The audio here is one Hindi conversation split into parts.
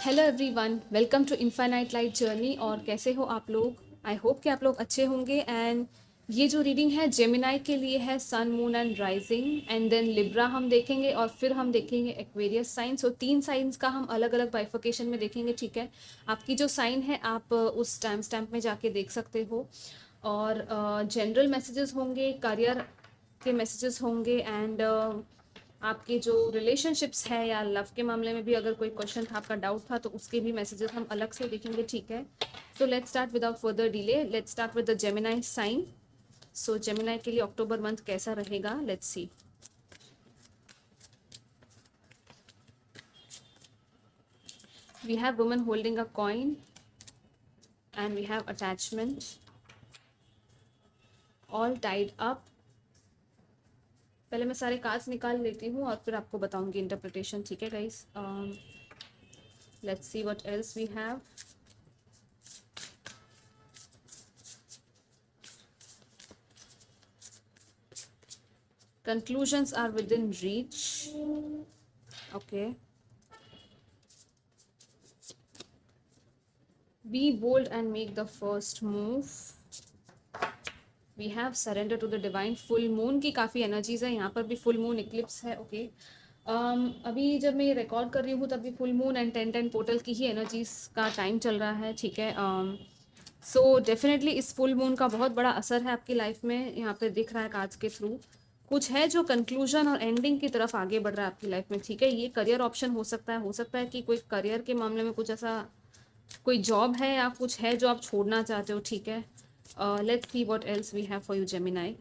Hello everyone, welcome to infinite light journey. और कैसे हो आप लोग? आई होप कि आप लोग अच्छे होंगे। एंड ये जो रीडिंग है जेमिनाई के लिए है, sun, moon and rising, and then Libra हम देखेंगे और फिर हम देखेंगे एक्वेरियस साइन। सो 3 साइंस का हम अलग अलग बाइफिकेशन में देखेंगे, ठीक है। आपकी जो साइन है आप उस टाइम स्टैम्प में जाके देख सकते हो। और जनरल मैसेजेस होंगे, करियर के मैसेजेस होंगे, एंड आपके जो रिलेशनशिप्स है या लव के मामले में भी अगर कोई क्वेश्चन था, आपका डाउट था, तो उसके भी मैसेजेस हम अलग से देखेंगे, ठीक है। So let's start without further delay. Let's start with the Gemini sign. So Gemini के लिए अक्टूबर मंथ कैसा रहेगा, let's see. We have woman holding a coin and we have attachment, all tied up. पहले मैं सारे कार्ड्स निकाल लेती हूँ और फिर आपको बताऊंगी इंटरप्रिटेशन, ठीक है guys. Let's see what else we have. Conclusions are within reach. Okay. Be bold and make the first move. We have surrender to the divine. Full moon की काफ़ी एनर्जीज है यहाँ पर भी। फुल मून इक्लिप्स है, ओके। अभी जब मैं ये रिकॉर्ड कर रही हूँ तभी फुल मून एंड 10-10 पोर्टल की ही एनर्जीज का टाइम चल रहा है, ठीक है। सो डेफिनेटली इस फुल मून का बहुत बड़ा असर है आपकी लाइफ में, यहाँ पे दिख रहा है कार्ड्स के थ्रू। कुछ है जो कंक्लूजन और एंडिंग की तरफ आगे बढ़ रहा है आपकी लाइफ में, ठीक है। ये करियर ऑप्शन हो सकता है कि कोई करियर के मामले में कुछ ऐसा, कोई जॉब है या कुछ है जो आप छोड़ना चाहते हो, ठीक है। Let's see what else we have for you Gemini.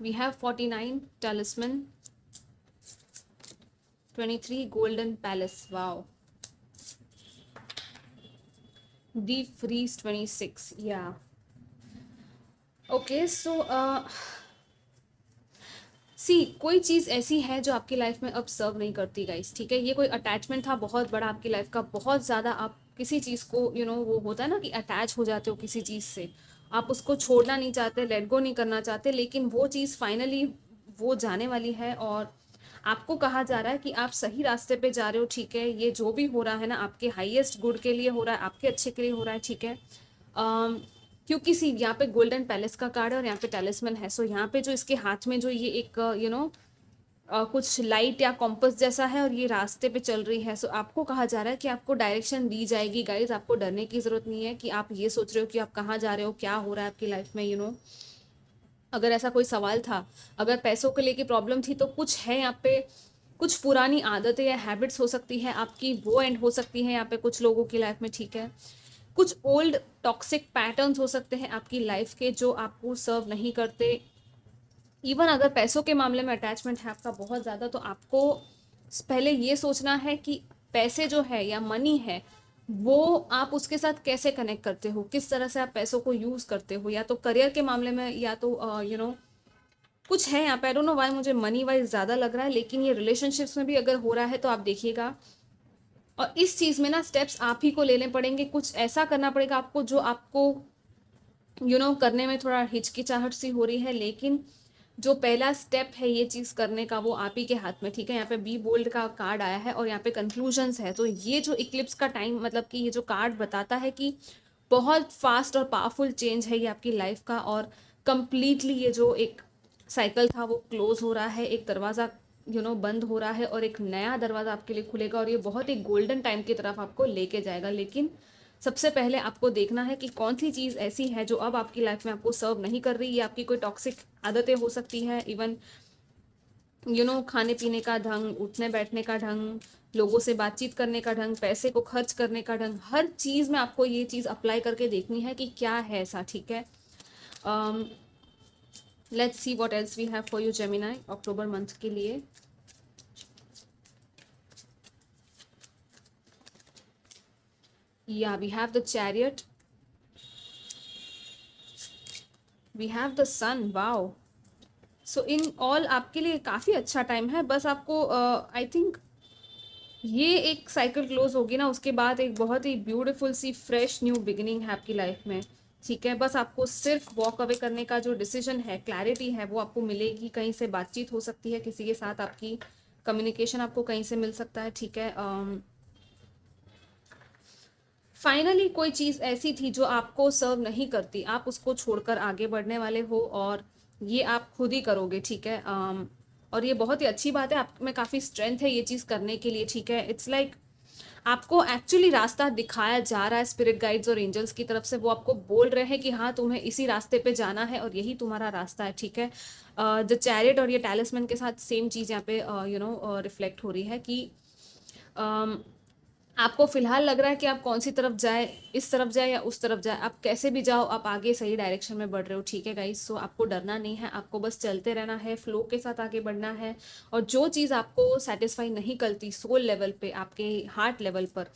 We have 49 talisman, 23 golden palace, wow. Deep freeze 26, yeah. Okay so see, कोई चीज़ ऐसी है जो आपकी लाइफ में अब सर्व नहीं करती गाइस, ठीक है। ये कोई अटैचमेंट था बहुत बड़ा आपकी लाइफ का, बहुत ज़्यादा आप किसी चीज़ को वो होता है ना कि अटैच हो जाते हो किसी चीज़ से, आप उसको छोड़ना नहीं चाहते, लेट गो नहीं करना चाहते, लेकिन वो चीज़ फाइनली वो जाने वाली है और आपको कहा जा रहा है कि आप सही रास्ते पे जा रहे हो, ठीक है। ये जो भी हो रहा है ना आपके हाईएस्ट गुड के लिए हो रहा है, आपके अच्छे के लिए हो रहा है, ठीक है। क्योंकि सी यहाँ पे गोल्डन पैलेस का कार्ड है और यहाँ पे टैलिस्मन है। सो यहाँ पे जो इसके हाथ में जो ये एक कुछ लाइट या कॉम्पस जैसा है और ये रास्ते पे चल रही है। सो आपको कहा जा रहा है कि आपको डायरेक्शन दी जाएगी गाइज, आपको डरने की ज़रूरत नहीं है कि आप ये सोच रहे हो कि आप कहाँ जा रहे हो, क्या हो रहा है आपकी लाइफ में, अगर ऐसा कोई सवाल था, अगर पैसों को लेके प्रॉब्लम थी, तो कुछ है यहाँ पे, कुछ पुरानी आदतें या हैबिट्स हो सकती है आपकी, वो एंड हो सकती है यहाँ पे कुछ लोगों की लाइफ में, ठीक है। कुछ ओल्ड टॉक्सिक पैटर्न्स हो सकते हैं आपकी लाइफ के जो आपको सर्व नहीं करते। इवन अगर पैसों के मामले में अटैचमेंट है आपका बहुत ज़्यादा, तो आपको पहले ये सोचना है कि पैसे जो है या मनी है वो आप उसके साथ कैसे कनेक्ट करते हो, किस तरह से आप पैसों को यूज़ करते हो, या तो करियर के मामले में या तो कुछ है यहाँ पे। आई डोंट नो व्हाई मुझे मनी वाइज ज़्यादा लग रहा है, लेकिन ये रिलेशनशिप्स में भी अगर हो रहा है तो आप देखिएगा। और इस चीज़ में ना स्टेप्स आप ही को लेने पड़ेंगे, कुछ ऐसा करना पड़ेगा आपको जो आपको करने में थोड़ा हिचकिचाहट सी हो रही है, लेकिन जो पहला स्टेप है ये चीज़ करने का वो आप ही के हाथ में, ठीक है। यहाँ पे बी बोल्ड का कार्ड आया है और यहाँ पे कंक्लूजन्स है। तो ये जो इक्लिप्स का टाइम, मतलब कि ये जो कार्ड बताता है कि बहुत फास्ट और पावरफुल चेंज है ये आपकी लाइफ का, और कंप्लीटली ये जो एक साइकिल था वो क्लोज हो रहा है, एक दरवाज़ा बंद हो रहा है और एक नया दरवाज़ा आपके लिए खुलेगा, और ये बहुत ही गोल्डन टाइम की तरफ आपको लेके जाएगा। लेकिन सबसे पहले आपको देखना है कि कौन सी चीज़ ऐसी है जो अब आपकी लाइफ में आपको सर्व नहीं कर रही। ये आपकी कोई टॉक्सिक आदतें हो सकती है, इवन खाने पीने का ढंग, उठने बैठने का ढंग, लोगों से बातचीत करने का ढंग, पैसे को खर्च करने का ढंग, हर चीज़ में आपको ये चीज़ अप्लाई करके देखनी है कि क्या है ऐसा, ठीक है। Let's see what else we have for you Gemini October month के लिए। Yeah we have the chariot, we have the sun, wow. So in all आपके लिए काफ़ी अच्छा टाइम है, बस आपको आई थिंक ये एक साइकिल क्लोज होगी ना, उसके बाद एक बहुत ही ब्यूटीफुल सी फ्रेश न्यू बिगिनिंग है आपकी लाइफ में। ठीक है, बस आपको सिर्फ वॉक अवे करने का जो डिसीजन है, क्लैरिटी है, वो आपको मिलेगी। कहीं से बातचीत हो सकती है किसी के साथ, आपकी कम्युनिकेशन आपको कहीं से मिल सकता है। ठीक है, फाइनली कोई चीज़ ऐसी थी जो आपको सर्व नहीं करती, आप उसको छोड़कर आगे बढ़ने वाले हो, और ये आप खुद ही करोगे। ठीक है, और ये बहुत ही अच्छी बात है, आप में काफ़ी स्ट्रेंथ है ये चीज़ करने के लिए। ठीक है, इट्स लाइक आपको एक्चुअली रास्ता दिखाया जा रहा है स्पिरिट गाइड्स और एंजल्स की तरफ से, वो आपको बोल रहे हैं कि हाँ तुम्हें इसी रास्ते पे जाना है और यही तुम्हारा रास्ता है। ठीक है, द चैरियट और ये टैलिस्मैन के साथ सेम चीज़ यहाँ पे रिफ्लेक्ट हो रही है कि um, आपको फिलहाल लग रहा है कि आप कौन सी तरफ जाए, इस तरफ जाए या उस तरफ जाए, आप कैसे भी जाओ आप आगे सही डायरेक्शन में बढ़ रहे हो। ठीक है गाइस, सो आपको डरना नहीं है, आपको बस चलते रहना है, फ्लो के साथ आगे बढ़ना है। और जो चीज़ आपको सेटिस्फाई नहीं करती सोल लेवल पे, आपके हार्ट लेवल पर,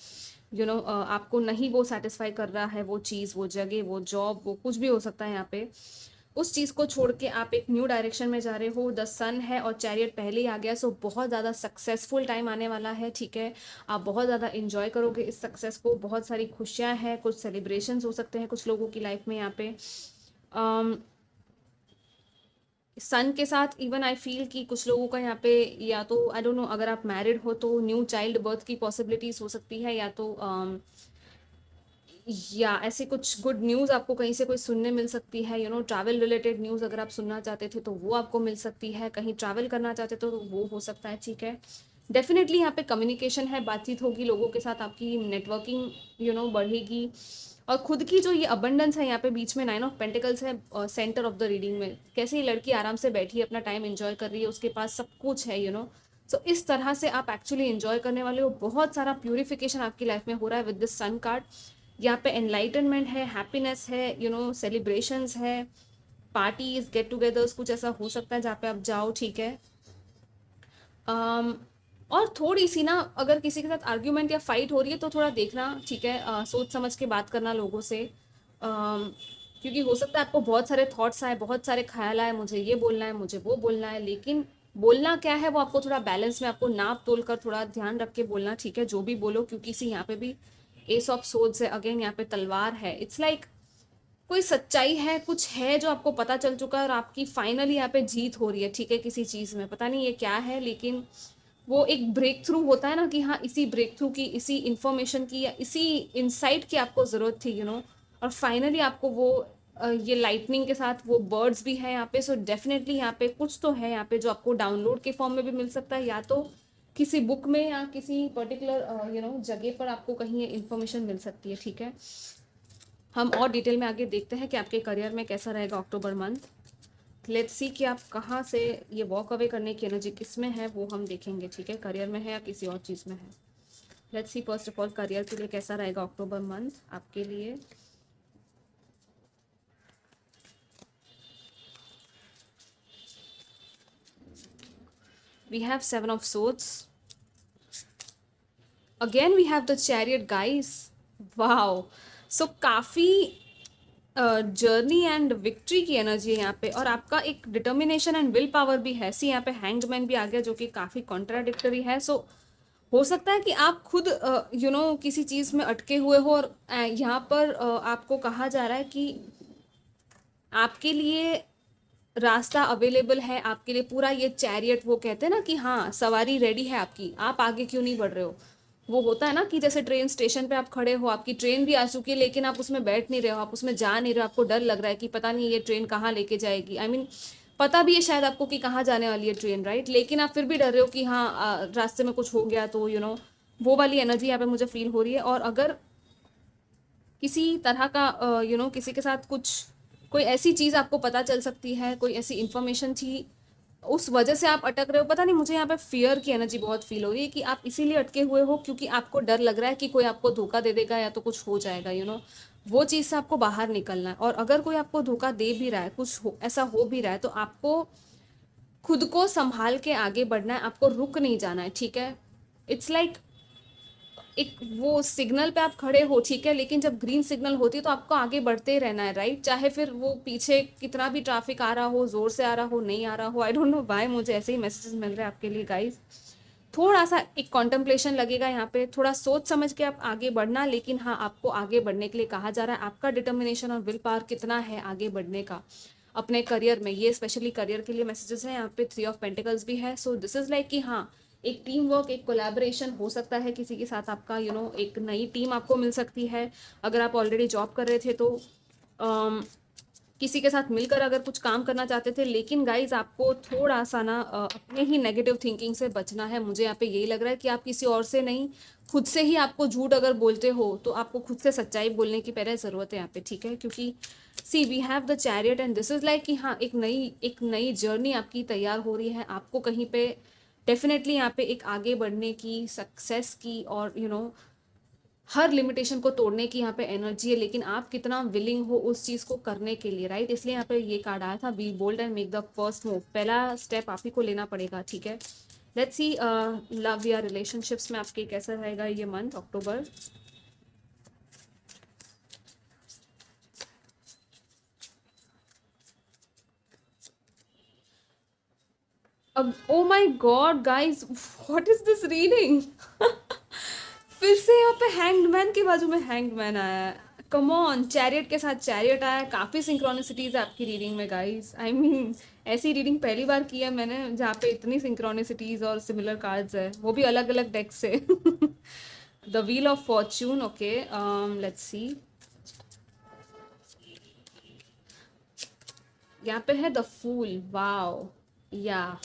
आपको नहीं वो सेटिस्फाई कर रहा है, वो चीज़, वो जगह, वो जॉब, वो कुछ भी हो सकता है यहाँ पे, उस चीज़ को छोड़ के आप एक न्यू डायरेक्शन में जा रहे हो। द सन है और चैरियट पहले ही आ गया, सो बहुत ज़्यादा सक्सेसफुल टाइम आने वाला है। ठीक है, आप बहुत ज़्यादा इंजॉय करोगे इस सक्सेस को, बहुत सारी खुशियाँ हैं, कुछ सेलिब्रेशंस हो सकते हैं कुछ लोगों की लाइफ में यहाँ पे। सन के साथ इवन आई फील कि कुछ लोगों का यहाँ पे, या तो आई डोंट नो, अगर आप मैरिड हो तो न्यू चाइल्ड बर्थ की पॉसिबिलिटीज हो सकती है, या ऐसे कुछ गुड न्यूज़ आपको कहीं से कोई सुनने मिल सकती है। ट्रैवल रिलेटेड न्यूज़ अगर आप सुनना चाहते थे तो वो आपको मिल सकती है, कहीं ट्रैवल करना चाहते तो वो हो सकता है। ठीक है, डेफिनेटली यहाँ पे कम्युनिकेशन है, बातचीत होगी लोगों के साथ, आपकी नेटवर्किंग बढ़ेगी। और खुद की जो ये अबंडेंस है यहाँ पे, बीच में 9 ऑफ पेंटिकल्स है सेंटर ऑफ द रीडिंग में, कैसे ये लड़की आराम से बैठी है, अपना टाइम एंजॉय कर रही है, उसके पास सब कुछ है। सो इस तरह से आप एक्चुअली एंजॉय करने वाले हो, बहुत सारा प्यूरिफिकेशन आपकी लाइफ में हो रहा है विद दिस सन कार्ड। यहाँ पे एनलाइटनमेंट है, हैप्पीनेस है, सेलिब्रेशंस है, पार्टीज, गेट टुगेदर्स, कुछ ऐसा हो सकता है जहाँ पे आप जाओ। ठीक है, और थोड़ी सी ना, अगर किसी के साथ आर्ग्यूमेंट या फाइट हो रही है तो थोड़ा देखना। ठीक है, सोच समझ के बात करना लोगों से, क्योंकि हो सकता है आपको बहुत सारे थॉट्स आए, बहुत सारे ख्याल आए, मुझे ये बोलना है, मुझे वो बोलना है, लेकिन बोलना क्या है वो आपको थोड़ा बैलेंस में, आपको नाप तोल कर थोड़ा ध्यान रख के बोलना। ठीक है, जो भी बोलो, क्योंकि सी यहाँ पे भी एस ऑफ सोर्ड्स है, अगेन यहाँ पे तलवार है। इट्स लाइक कोई सच्चाई है, कुछ है जो आपको पता चल चुका है और आपकी फाइनली यहाँ पे जीत हो रही है। ठीक है, किसी चीज़ में, पता नहीं ये क्या है, लेकिन वो एक ब्रेक थ्रू होता है ना कि हाँ इसी ब्रेक थ्रू की, इसी इंफॉर्मेशन की, या इसी इंसाइट की आपको ज़रूरत थी। और फाइनली आपको वो ये लाइटनिंग के साथ वो बर्ड्स भी हैं यहाँ पे। सो डेफिनेटली यहाँ पे कुछ तो है यहाँ पे जो आपको डाउनलोड के फॉर्म में भी मिल सकता है, या तो किसी बुक में, या किसी पर्टिकुलर जगह पर आपको कहीं ये इन्फॉर्मेशन मिल सकती है। ठीक है, हम और डिटेल में आगे देखते हैं कि आपके करियर में कैसा रहेगा अक्टूबर मंथ। लेट्स सी कि आप कहाँ से ये वॉक अवे करने की एनर्जी किस में है, वो हम देखेंगे। ठीक है, करियर में है या किसी और चीज़ में है। Let's see first of all career के लिए कैसा रहेगा अक्टूबर मंथ आपके लिए। We have 7 of swords, again we have the chariot guys, wow. So काफ़ी जर्नी एंड विक्ट्री की एनर्जी है यहाँ पे, और आपका एक डिटर्मिनेशन एंड विल पावर भी है। सी यहाँ पे हैंग्ड मैन भी आ गया, जो कि काफ़ी कॉन्ट्राडिक्टरी है। सो हो सकता है कि आप खुद किसी चीज़ में अटके हुए हो, और यहाँ पर आपको कहा जा रहा है कि आपके लिए रास्ता अवेलेबल है, आपके लिए पूरा ये चैरियट, वो कहते हैं ना कि हाँ सवारी रेडी है आपकी, आप आगे क्यों नहीं बढ़ रहे हो। वो होता है ना कि जैसे ट्रेन स्टेशन पे आप खड़े हो, आपकी ट्रेन भी आ चुकी है, लेकिन आप उसमें बैठ नहीं रहे हो, आप उसमें जा नहीं रहे हो, आपको डर लग रहा है कि पता नहीं ये ट्रेन कहाँ लेके जाएगी। आई मीन पता भी है शायद आपको कि कहाँ जाने वाली है ट्रेन, राइट, लेकिन आप फिर भी डर रहे हो कि हाँ रास्ते में कुछ हो गया तो वो वाली एनर्जी यहाँ पे मुझे फील हो रही है। और अगर किसी तरह का किसी के साथ कुछ, कोई ऐसी चीज़ आपको पता चल सकती है, कोई ऐसी इन्फॉर्मेशन थी, उस वजह से आप अटक रहे हो। पता नहीं, मुझे यहाँ पे फियर की एनर्जी बहुत फील हो रही है कि आप इसीलिए अटके हुए हो क्योंकि आपको डर लग रहा है कि कोई आपको धोखा दे देगा या तो कुछ हो जाएगा। वो चीज़ से आपको बाहर निकलना है। और अगर कोई आपको धोखा दे भी रहा है, ऐसा हो भी रहा है, तो आपको खुद को संभाल के आगे बढ़ना है, आपको रुक नहीं जाना है। ठीक है, इट्स लाइक एक वो सिग्नल पे आप खड़े हो, ठीक है, लेकिन जब ग्रीन सिग्नल होती है तो आपको आगे बढ़ते ही रहना है, राइट, चाहे फिर वो पीछे कितना भी ट्रैफिक आ रहा हो, जोर से आ रहा हो, नहीं आ रहा हो। आई डोंट नो व्हाई मुझे ऐसे ही मैसेजेस मिल रहे हैं आपके लिए गाइस। थोड़ा सा एक कॉन्टेम्पलेशन लगेगा यहाँ पे, थोड़ा सोच समझ के आप आगे बढ़ना, लेकिन हाँ आपको आगे बढ़ने के लिए कहा जा रहा है, आपका डिटर्मिनेशन और विल पावर कितना है आगे बढ़ने का अपने करियर में। ये स्पेशली करियर के लिए मैसेजेस हैं। यहाँ पे 3 ऑफ पेंटिकल्स भी है, सो दिस इज लाइक कि हाँ एक टीम वर्क, एक कोलैबोरेशन हो सकता है किसी के साथ आपका, एक नई टीम आपको मिल सकती है। अगर आप ऑलरेडी जॉब कर रहे थे तो किसी के साथ मिलकर अगर कुछ काम करना चाहते थे, लेकिन गाइज आपको थोड़ा सा ना अपने ही नेगेटिव थिंकिंग से बचना है। मुझे यहाँ पे यही लग रहा है कि आप किसी और से नहीं, खुद से ही आपको झूठ अगर बोलते हो तो आपको खुद से सच्चाई बोलने की पहले ज़रूरत है यहाँ पे, ठीक है। क्योंकि see we have the chariot and this is like कि हाँ एक नई जर्नी आपकी तैयार हो रही है। आपको कहीं पे डेफिनेटली यहाँ पे एक आगे बढ़ने की, सक्सेस की और हर लिमिटेशन को तोड़ने की यहाँ पे एनर्जी है, लेकिन आप कितना विलिंग हो उस चीज़ को करने के लिए, राइट। इसलिए यहाँ पे ये कार्ड आया था, be bold and make the first move. पहला स्टेप आप ही को लेना पड़ेगा, ठीक है। लेट्स सी लव या रिलेशनशिप्स में आपके कैसा रहेगा ये मंथ अक्टूबर। अब oh my god guys, what is this reading फिर से यहाँ पे हैंग्ड मैन के बाजू में हैंग्ड मैन आया है। कम ऑन, चैरियट के साथ चैरियट आया है। काफ़ी सिंक्रोनिसिटीज है आपकी रीडिंग में गाइस। आई मीन ऐसी रीडिंग पहली बार की है मैंने जहाँ पे इतनी सिंक्रोनिसिटीज और सिमिलर कार्ड्स है, वो भी अलग अलग डेक से the wheel of fortune, okay. Let's see, यहाँ पे है the fool, wow yeah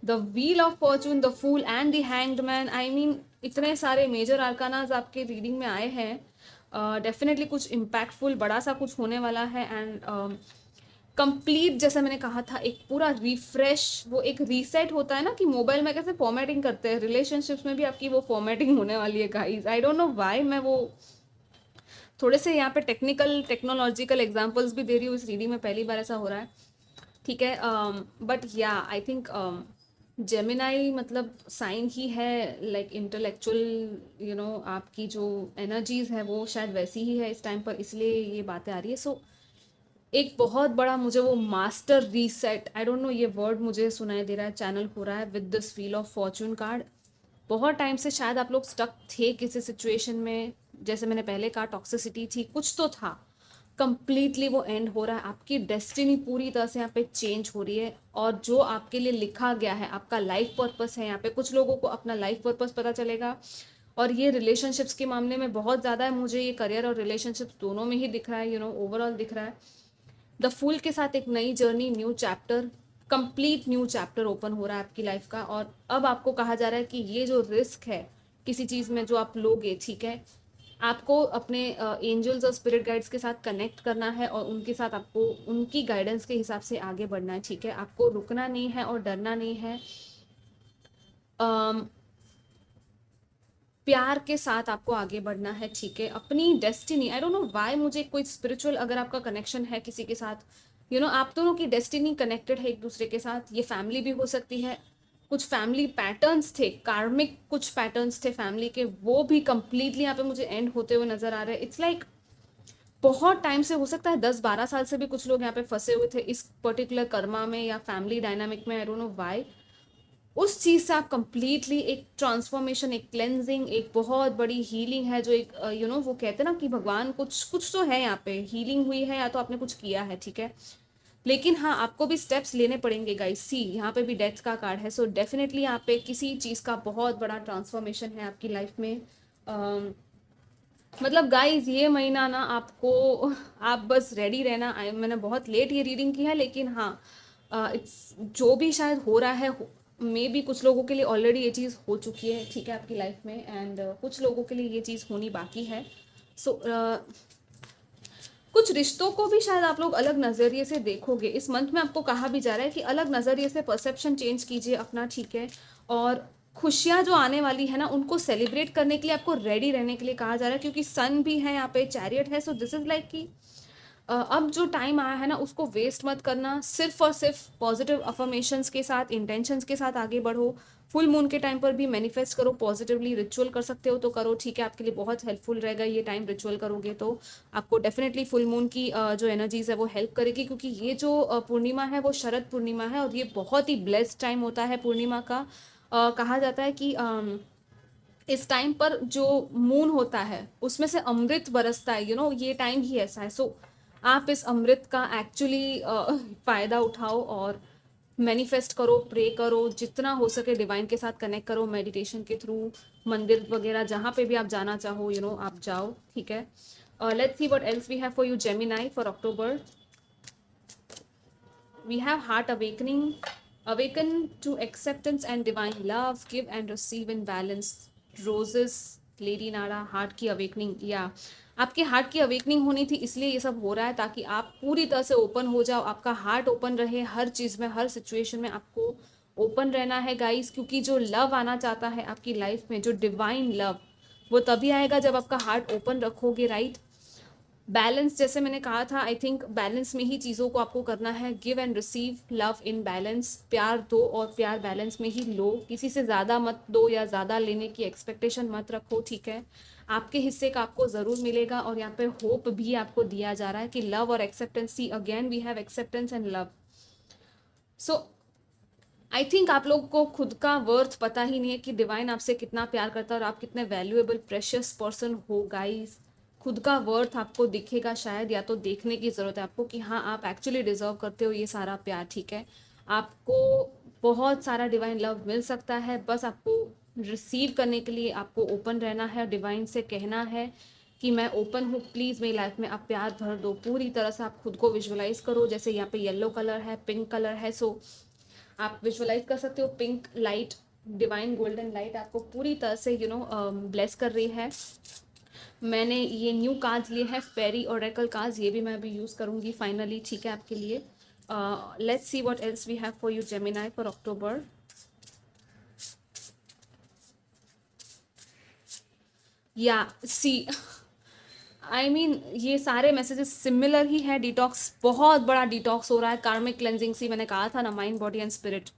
the wheel of fortune, the fool and the hanged man. I mean इतने सारे मेजर आर्कानाज आपके रीडिंग में आए हैं। डेफिनेटली कुछ इम्पैक्टफुल बड़ा सा कुछ होने वाला है एंड कंप्लीट, जैसे मैंने कहा था, एक पूरा रिफ्रेश, वो एक रीसेट होता है ना कि मोबाइल में कैसे फॉर्मेटिंग करते हैं, रिलेशनशिप्स में भी आपकी वो फॉर्मेटिंग होने वाली है guys. I don't know why मैं वो थोड़े से यहाँ पे टेक्नोलॉजिकल एग्जांपल्स भी दे रही हूँ इस रीडिंग में, पहली बार ऐसा हो रहा है, ठीक है। बट या आई थिंक जेमिनाई मतलब साइन ही है, लाइक इंटेलेक्चुअल, आपकी जो एनर्जीज है वो शायद वैसी ही है इस टाइम पर, इसलिए ये बातें आ रही है। सो एक बहुत बड़ा मुझे वो master reset, I don't no ये वर्ड मुझे सुनाई दे रहा है, चैनल हो रहा है with this wheel of Fortune card. बहुत टाइम से शायद आप लोग स्टक थे किसी सिचुएशन में, जैसे मैंने पहले कहा टॉक्सिसिटी थी, कुछ तो था, कंप्लीटली वो एंड हो रहा है। आपकी डेस्टिनी पूरी तरह से यहाँ पे चेंज हो रही है और जो आपके लिए लिखा गया है, आपका लाइफ पर्पस है, यहाँ पे कुछ लोगों को अपना लाइफ पर्पस पता चलेगा। और ये रिलेशनशिप्स के मामले में बहुत ज़्यादा है, मुझे ये करियर और रिलेशनशिप्स दोनों में ही दिख रहा है, ओवरऑल दिख रहा है। द फूल के साथ एक नई journey, new chapter, complete new chapter open हो रहा है आपकी लाइफ का। और अब आपको कहा जा रहा है कि ये जो रिस्क है किसी चीज़ में जो आप लोगे, ठीक है, आपको अपने एंजल्स और स्पिरिट गाइड्स के साथ कनेक्ट करना है और उनके साथ आपको उनकी गाइडेंस के हिसाब से आगे बढ़ना है, ठीक है। आपको रुकना नहीं है और डरना नहीं है। प्यार के साथ आपको आगे बढ़ना है, ठीक है। अपनी destiny, I don't know why मुझे कोई स्पिरिचुअल अगर आपका कनेक्शन है किसी के साथ, आप दोनों की डेस्टिनी कनेक्टेड है एक दूसरे के साथ। ये फैमिली भी हो सकती है, कुछ फैमिली पैटर्न्स थे, कार्मिक कुछ पैटर्न्स थे फैमिली के, वो भी कंप्लीटली यहाँ पे मुझे एंड होते हुए नजर आ रहे हैं। इट्स लाइक बहुत टाइम से, हो सकता है 10-12 साल से भी कुछ लोग यहाँ पे फंसे हुए थे इस पर्टिकुलर कर्मा में या फैमिली डायनामिक में, आई डोंट नो व्हाई। उस चीज़ से आप कंप्लीटली एक ट्रांसफॉर्मेशन, एक क्लेंजिंग, एक बहुत बड़ी हीलिंग है, जो एक वो कहते हैं ना कि भगवान कुछ कुछ तो है यहाँ पे, हीलिंग हुई है या तो आपने कुछ किया है, ठीक है। लेकिन हाँ आपको भी स्टेप्स लेने पड़ेंगे गाइस। सी यहाँ पे भी डेथ का कार्ड है, सो डेफिनेटली यहाँ पे किसी चीज़ का बहुत बड़ा ट्रांसफॉर्मेशन है आपकी लाइफ में। मतलब गाइस ये महीना ना आपको आप बस रेडी रहना। मैंने बहुत लेट ये रीडिंग की है, लेकिन हाँ इट्स जो भी शायद हो रहा है, मे बी कुछ लोगों के लिए ऑलरेडी ये चीज़ हो चुकी है, ठीक है, आपकी लाइफ में, एंड कुछ लोगों के लिए ये चीज़ होनी बाकी है। सो कुछ रिश्तों को भी शायद आप लोग अलग नज़रिए से देखोगे इस मंथ में। आपको कहा भी जा रहा है कि अलग नज़रिए से परसेप्शन चेंज कीजिए अपना, ठीक है। और खुशियाँ जो आने वाली है ना, उनको सेलिब्रेट करने के लिए आपको रेडी रहने के लिए कहा जा रहा है, क्योंकि सन भी है यहाँ पे, चैरियट है। सो दिस इज़ लाइक कि अब जो टाइम आया है ना उसको वेस्ट मत करना, सिर्फ और सिर्फ पॉजिटिव अफर्मेशंस के साथ, इंटेंशंस के साथ आगे बढ़ो। फुल मून के टाइम पर भी मैनिफेस्ट करो पॉजिटिवली, रिचुअल कर सकते हो तो करो, ठीक है, आपके लिए बहुत हेल्पफुल रहेगा ये टाइम। रिचुअल करोगे तो आपको डेफिनेटली फुल मून की जो एनर्जीज है वो हेल्प करेगी, क्योंकि ये जो पूर्णिमा है वो शरद पूर्णिमा है और ये बहुत ही ब्लेस्ड टाइम होता है पूर्णिमा का। कहा जाता है कि इस टाइम पर जो मून होता है उसमें से अमृत बरसता है, ये टाइम ही ऐसा है। सो आप इस अमृत का एक्चुअली फायदा उठाओ और मैनिफेस्ट करो, प्रे करो, जितना हो सके डिवाइन के साथ कनेक्ट करो मेडिटेशन के थ्रू, मंदिर वगैरह जहाँ पे भी आप जाना चाहो, आप जाओ, ठीक है। Let's see what else we have for you Gemini for October. We have heart awakening, awaken to acceptance and divine love, give and receive in balance. Roses, Lady Nara, heart की अवेकनिंग, या आपके हार्ट की अवेकनिंग होनी थी इसलिए ये सब हो रहा है, ताकि आप पूरी तरह से ओपन हो जाओ, आपका हार्ट ओपन रहे, हर चीज़ में, हर सिचुएशन में आपको ओपन रहना है गाइस, क्योंकि जो लव आना चाहता है आपकी लाइफ में, जो डिवाइन लव, वो तभी आएगा जब आपका हार्ट ओपन रखोगे, राइट। बैलेंस, जैसे मैंने कहा था, आई थिंक बैलेंस में ही चीज़ों को आपको करना है, give and receive love in balance, प्यार दो और प्यार बैलेंस में ही लो, किसी से ज़्यादा मत दो या ज़्यादा लेने की एक्सपेक्टेशन मत रखो, ठीक है। आपके हिस्से का आपको ज़रूर मिलेगा, और यहाँ पे होप भी आपको दिया जा रहा है कि लव और acceptance, see again we have acceptance and love. So I think आप लोग को खुद का वर्थ पता ही नहीं है कि डिवाइन आपसे कितना प्यार करता है और आप कितने वैल्यूएबल प्रेशियस पर्सन हो गाइस। खुद का वर्थ आपको दिखेगा शायद, या तो देखने की ज़रूरत है आपको कि हाँ आप एक्चुअली डिजर्व करते हो ये सारा प्यार, ठीक है। आपको बहुत सारा डिवाइन लव मिल सकता है, बस आपको रिसीव करने के लिए आपको ओपन रहना है, डिवाइन से कहना है कि मैं ओपन हूँ, प्लीज़ मेरी लाइफ में आप प्यार भर दो पूरी तरह से। आप खुद को विजुअलाइज करो, जैसे यहाँ पे येलो कलर है, पिंक कलर है, सो आप विजुअलाइज कर सकते हो pink light, divine golden light आपको पूरी तरह से ब्लेस कर रही है। मैंने ये न्यू कार्ड्स लिए हैं, फेरी ओरेकल कार्ड्स, ये भी मैं अभी यूज़ करूँगी फाइनली, ठीक है, आपके लिए। Let's see what else we have for you Gemini for October. Yeah see I mean ये सारे मैसेजेस सिमिलर ही है। डिटॉक्स, बहुत बड़ा डिटॉक्स हो रहा है, कार्मिक क्लेंजिंग सी, मैंने कहा था ना, माइंड बॉडी एंड स्पिरिट,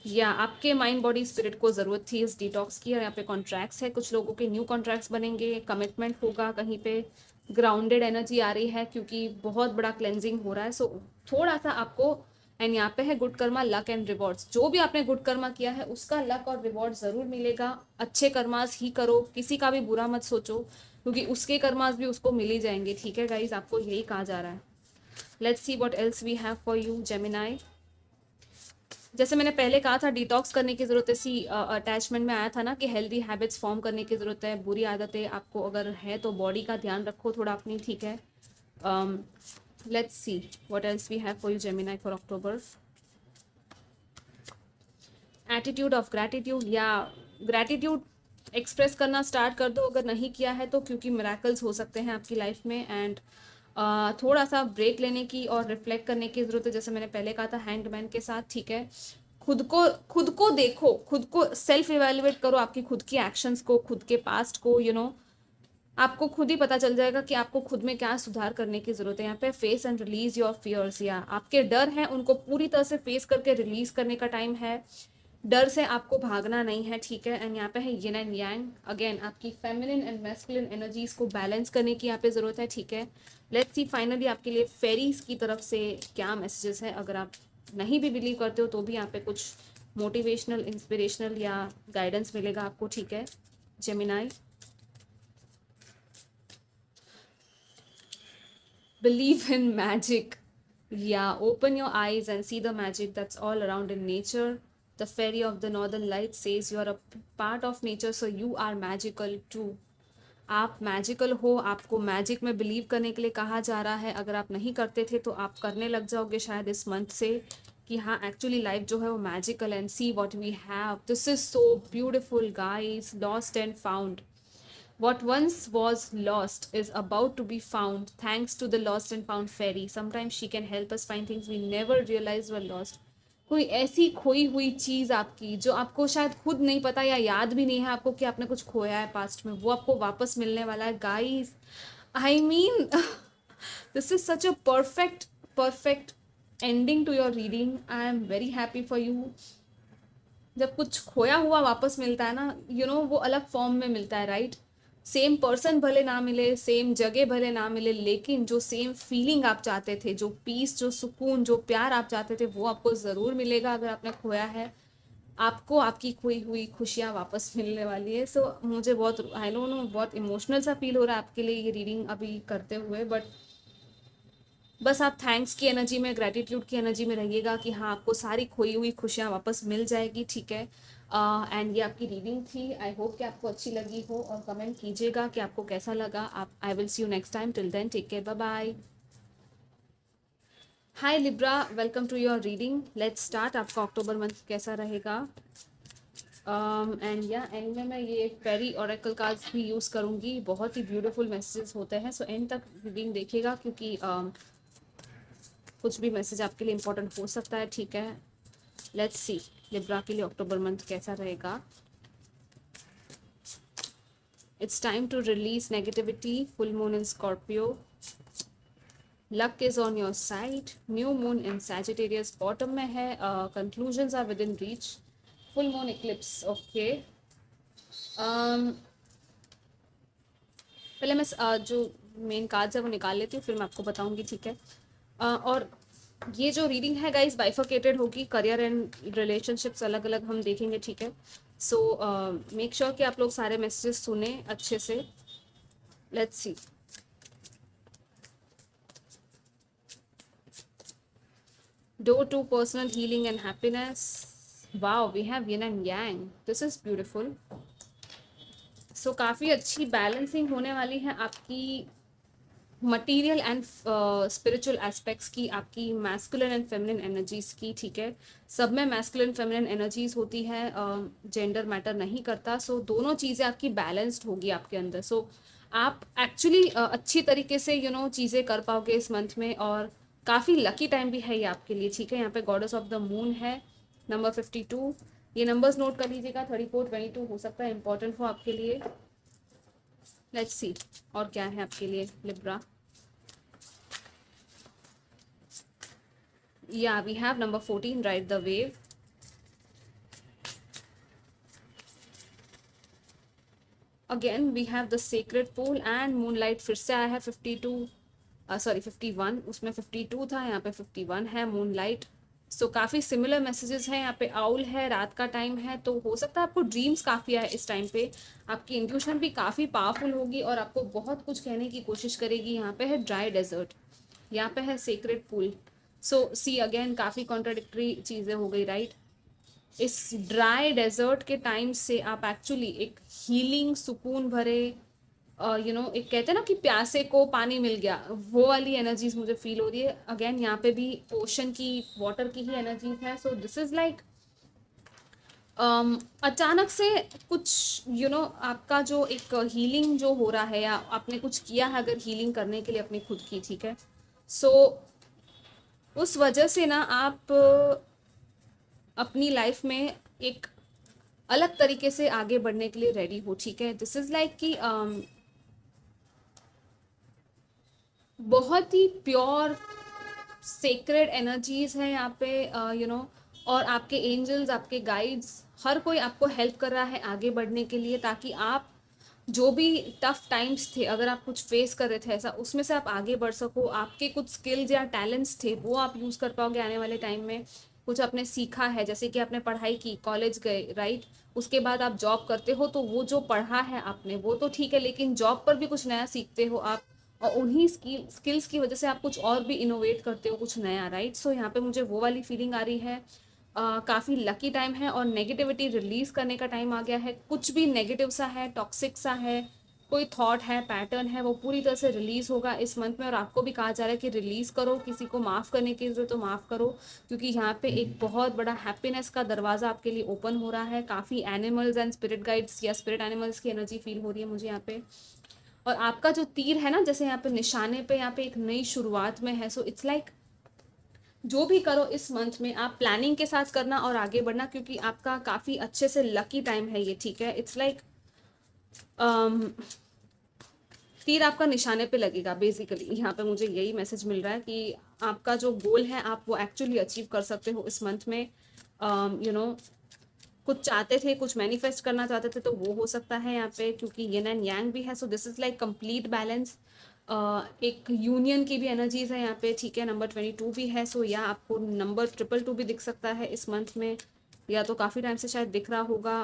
या आपके माइंड बॉडी स्पिरिट को ज़रूरत थी इस डिटॉक्स की। और यहाँ पे कॉन्ट्रैक्ट्स है, कुछ लोगों के न्यू कॉन्ट्रैक्ट्स बनेंगे, कमिटमेंट होगा, कहीं पे ग्राउंडेड एनर्जी आ रही है क्योंकि बहुत बड़ा क्लेंजिंग हो रहा है। सो थोड़ा सा आपको, एंड यहाँ पे है good Karma, luck and rewards, जो भी आपने गुड कर्मा किया है उसका लक और रिवॉर्ड ज़रूर मिलेगा। अच्छे कर्मास ही करो, किसी का भी बुरा मत सोचो, क्योंकि उसके कर्मास भी उसको मिल ही जाएंगे, ठीक है गाइज, आपको यही कहा जा रहा है। Let's see what else we have for you Gemini. जैसे मैंने पहले कहा था, डिटॉक्स करने की ज़रूरत है, सी अटैचमेंट में आया था ना कि हेल्दी हैबिट्स फॉर्म करने की ज़रूरत है, बुरी आदतें आपको अगर है तो बॉडी का ध्यान रखो थोड़ा अपनी, ठीक है। Let's see what else we have for you Gemini for October. Attitude of gratitude, या ग्रैटिट्यूड एक्सप्रेस करना स्टार्ट कर दो अगर नहीं किया है तो, क्योंकि मिराकल्स हो सकते हैं आपकी लाइफ में। एंड थोड़ा सा ब्रेक लेने की और रिफ्लेक्ट करने की ज़रूरत है, जैसे मैंने पहले कहा था हैंगमैन के साथ, ठीक है। खुद को देखो, खुद को सेल्फ इवेल्युएट करो, आपकी खुद की एक्शंस को, खुद के पास्ट को, आपको खुद ही पता चल जाएगा कि आपको खुद में क्या सुधार करने की ज़रूरत है। यहाँ पे face and release your fears, या आपके डर हैं उनको पूरी तरह से फेस करके रिलीज करने का टाइम है। डर से आपको भागना नहीं है, ठीक है। एंड यहाँ पे है यिन एंड यांग, अगेन आपकी फेमिनिन एंड मैस्कुलिन एनर्जीज को बैलेंस करने की यहाँ पे ज़रूरत है, ठीक है। लेट्स सी फाइनली आपके लिए फेरीज की तरफ से क्या मैसेजेस है। अगर आप नहीं भी बिलीव करते हो तो भी यहाँ पे कुछ मोटिवेशनल, इंस्पिरेशनल या गाइडेंस मिलेगा आपको, ठीक है Gemini. Believe in magic. Yeah, open your eyes and see the magic that's all around in nature. The fairy of the northern lights says you are a part of nature, so you are magical too. आप मैजिकल हो, आपको मैजिक में बिलीव करने के लिए कहा जा रहा है। अगर आप नहीं करते थे तो आप करने लग जाओगे शायद इस मंथ से, कि हाँ एक्चुअली लाइफ जो है वो magical. And see what we have, this is so beautiful guys, lost and found. What once was lost is about to be found thanks to the lost and found fairy. Sometimes she can help us find things we never realized were lost. कोई ऐसी खोई हुई चीज़ आपकी जो आपको शायद खुद नहीं पता या याद भी नहीं है आपको कि आपने कुछ खोया है पास्ट में, वो आपको वापस मिलने वाला है guys. I mean this is such a perfect ending to your reading. I am very happy for you. जब कुछ खोया हुआ वापस मिलता है ना, वो अलग फॉर्म में मिलता है, राइट। सेम पर्सन भले ना मिले, सेम जगह भले ना मिले, लेकिन जो सेम फीलिंग आप चाहते थे, जो पीस, जो सुकून, जो प्यार आप चाहते थे, वो आपको ज़रूर मिलेगा अगर आपने खोया है। आपको आपकी खोई हुई खुशियाँ वापस मिलने वाली है। सो मुझे बहुत, आई डोंट नो, बहुत इमोशनल सा फील हो रहा है आपके लिए ये रीडिंग अभी करते हुए, बट बस आप थैंक्स की एनर्जी में, ग्रेटिट्यूड की एनर्जी में रहिएगा कि हाँ, आपको सारी खोई हुई खुशियाँ वापस मिल जाएगी, ठीक है। एंड ये आपकी रीडिंग थी। आई होप कि आपको अच्छी लगी हो, और कमेंट कीजिएगा कि आपको कैसा लगा। आप, I will see you next time, till then take care, bye bye. Hi Libra, welcome to your reading. Let's start. आपका अक्टूबर मंथ कैसा रहेगा? एंड या एंड में मैं ये फेरी ओरेकल कार्ड्स भी यूज़ करूँगी। बहुत ही ब्यूटीफुल मैसेजेस होते हैं। सो एंड तक रीडिंग देखिएगा, क्योंकि कुछ भी मैसेज आपके लिए इंपॉर्टेंट हो सकता है, ठीक है। लेट्स सी लिब्रा के लिए अक्टूबर मंथ कैसा रहेगा। It's time to release negativity. Full moon in Scorpio. Luck is on your side. New moon in Sagittarius bottom में है। Conclusions are within reach. Full moon eclipse, okay. पहले मैं जो मेन कार्ड्स है वो निकाल लेती हूँ, फिर मैं आपको बताऊंगी, ठीक है। और ये जो रीडिंग है गाइस बाइफर्केटेड होगी। करियर एंड रिलेशनशिप्स अलग अलग हम देखेंगे, ठीक है। सो मेक श्योर कि आप लोग सारे मैसेजेस सुने अच्छे से। Let's see. Door to personal healing and happiness. Wow, we have yin and yang. This is beautiful. So काफ़ी अच्छी बैलेंसिंग होने वाली है आपकी मटीरियल एंड स्पिरिचुअल एस्पेक्ट्स की, आपकी मैस्कुलिन एंड फेमिनिन एनर्जीज की, ठीक है। सब में मैस्कुलिन फेमिनिन एनर्जीज होती है, जेंडर मैटर नहीं करता। सो दोनों चीज़ें आपकी बैलेंस्ड होगी आपके अंदर। सो आप एक्चुअली अच्छी तरीके से चीज़ें कर पाओगे इस मंथ में, और काफ़ी लकी टाइम भी है ये आपके लिए, ठीक है। यहाँ पे गॉडेस ऑफ द मून है, नंबर 52। ये नंबर्स नोट कर लीजिएगा, 34 22 हो सकता है इंपॉर्टेंट हो आपके लिए। लेट्स सी और क्या है आपके लिए Libra. Yeah, we have number 14, ride the wave. Again we have the sacred pool and moonlight। फिर से आया है 52, सॉरी 51। उसमें 52 था, यहाँ पे 51 है moonlight। सो काफ़ी सिमिलर मैसेजेस हैं। यहाँ पे आउल है, रात का टाइम है, तो हो सकता है आपको ड्रीम्स काफ़ी आए इस टाइम पे। आपकी इंट्यूशन भी काफ़ी पावरफुल होगी और आपको बहुत कुछ कहने की कोशिश करेगी। यहाँ पे है ड्राई डेजर्ट, यहाँ पे है सेक्रेड पूल। सो सी अगेन काफ़ी कॉन्ट्राडिक्टरी चीज़ें हो गई, राइट। इस ड्राई डेजर्ट के टाइम से आप एक्चुअली एक हीलिंग, सुकून भरे, एक कहते हैं ना कि प्यासे को पानी मिल गया, वो वाली एनर्जीज मुझे फील हो रही है। अगेन यहाँ पे भी ओशन की, वाटर की ही एनर्जीज है। सो दिस इज लाइक अचानक से कुछ आपका जो एक हीलिंग जो हो रहा है, या आपने कुछ किया है अगर हीलिंग करने के लिए अपनी खुद की, ठीक है। सो उस वजह से ना आप अपनी लाइफ में एक अलग तरीके से आगे बढ़ने के लिए रेडी हो, ठीक है। दिस इज लाइक कि बहुत ही प्योर सेक्रेड एनर्जीज है यहाँ पे, और आपके एंजल्स, आपके गाइड्स, हर कोई आपको हेल्प कर रहा है आगे बढ़ने के लिए, ताकि आप जो भी टफ टाइम्स थे, अगर आप कुछ फेस कर रहे थे ऐसा, उसमें से आप आगे बढ़ सको। आपके कुछ स्किल्स या टैलेंट्स थे वो आप यूज़ कर पाओगे आने वाले टाइम में। कुछ आपने सीखा है, जैसे कि आपने पढ़ाई की, कॉलेज गए, राइट। उसके बाद आप जॉब करते हो, तो वो जो पढ़ा है आपने वो तो ठीक है, लेकिन जॉब पर भी कुछ नया सीखते हो आप, और उन्हीं स्किल्स की वजह से आप कुछ और भी इनोवेट करते हो, कुछ नया, राइट। सो यहाँ पे मुझे वो वाली फीलिंग आ रही है। काफ़ी लकी टाइम है, और नेगेटिविटी रिलीज करने का टाइम आ गया है। कुछ भी नेगेटिव सा है, टॉक्सिक सा है, कोई थॉट है, पैटर्न है, वो पूरी तरह से रिलीज होगा इस मंथ में। और आपको भी कहा जा रहा है कि रिलीज करो, किसी को माफ़ करने की जरूरत तो माफ़ करो, क्योंकि यहाँ पे एक बहुत बड़ा हैप्पीनेस का दरवाज़ा आपके लिए ओपन हो रहा है। काफ़ी एनिमल्स एंड स्पिरिट गाइड्स या स्पिरिट एनिमल्स की एनर्जी फील हो रही है मुझे यहाँ पे। और आपका जो तीर है ना, जैसे यहाँ पे निशाने पे, यहाँ पे एक नई शुरुआत में है। सो इट्स लाइक जो भी करो इस मंथ में आप प्लानिंग के साथ करना और आगे बढ़ना, क्योंकि आपका काफ़ी अच्छे से लकी टाइम है ये, ठीक है। इट्स लाइक तीर आपका निशाने पे लगेगा बेसिकली। यहाँ पे मुझे यही मैसेज मिल रहा है कि आपका जो गोल है आप वो एक्चुअली अचीव कर सकते हो इस मंथ में। कुछ चाहते थे, कुछ मैनिफेस्ट करना चाहते थे, तो वो हो सकता है यहाँ पे, क्योंकि यिन एंड यांग भी है। सो this is like complete balance. एक यूनियन की भी एनर्जीज है यहाँ पे, ठीक है। नंबर 22 भी है। सो या आपको नंबर 222 भी दिख सकता है इस मंथ में। या तो काफ़ी टाइम से शायद दिख रहा होगा।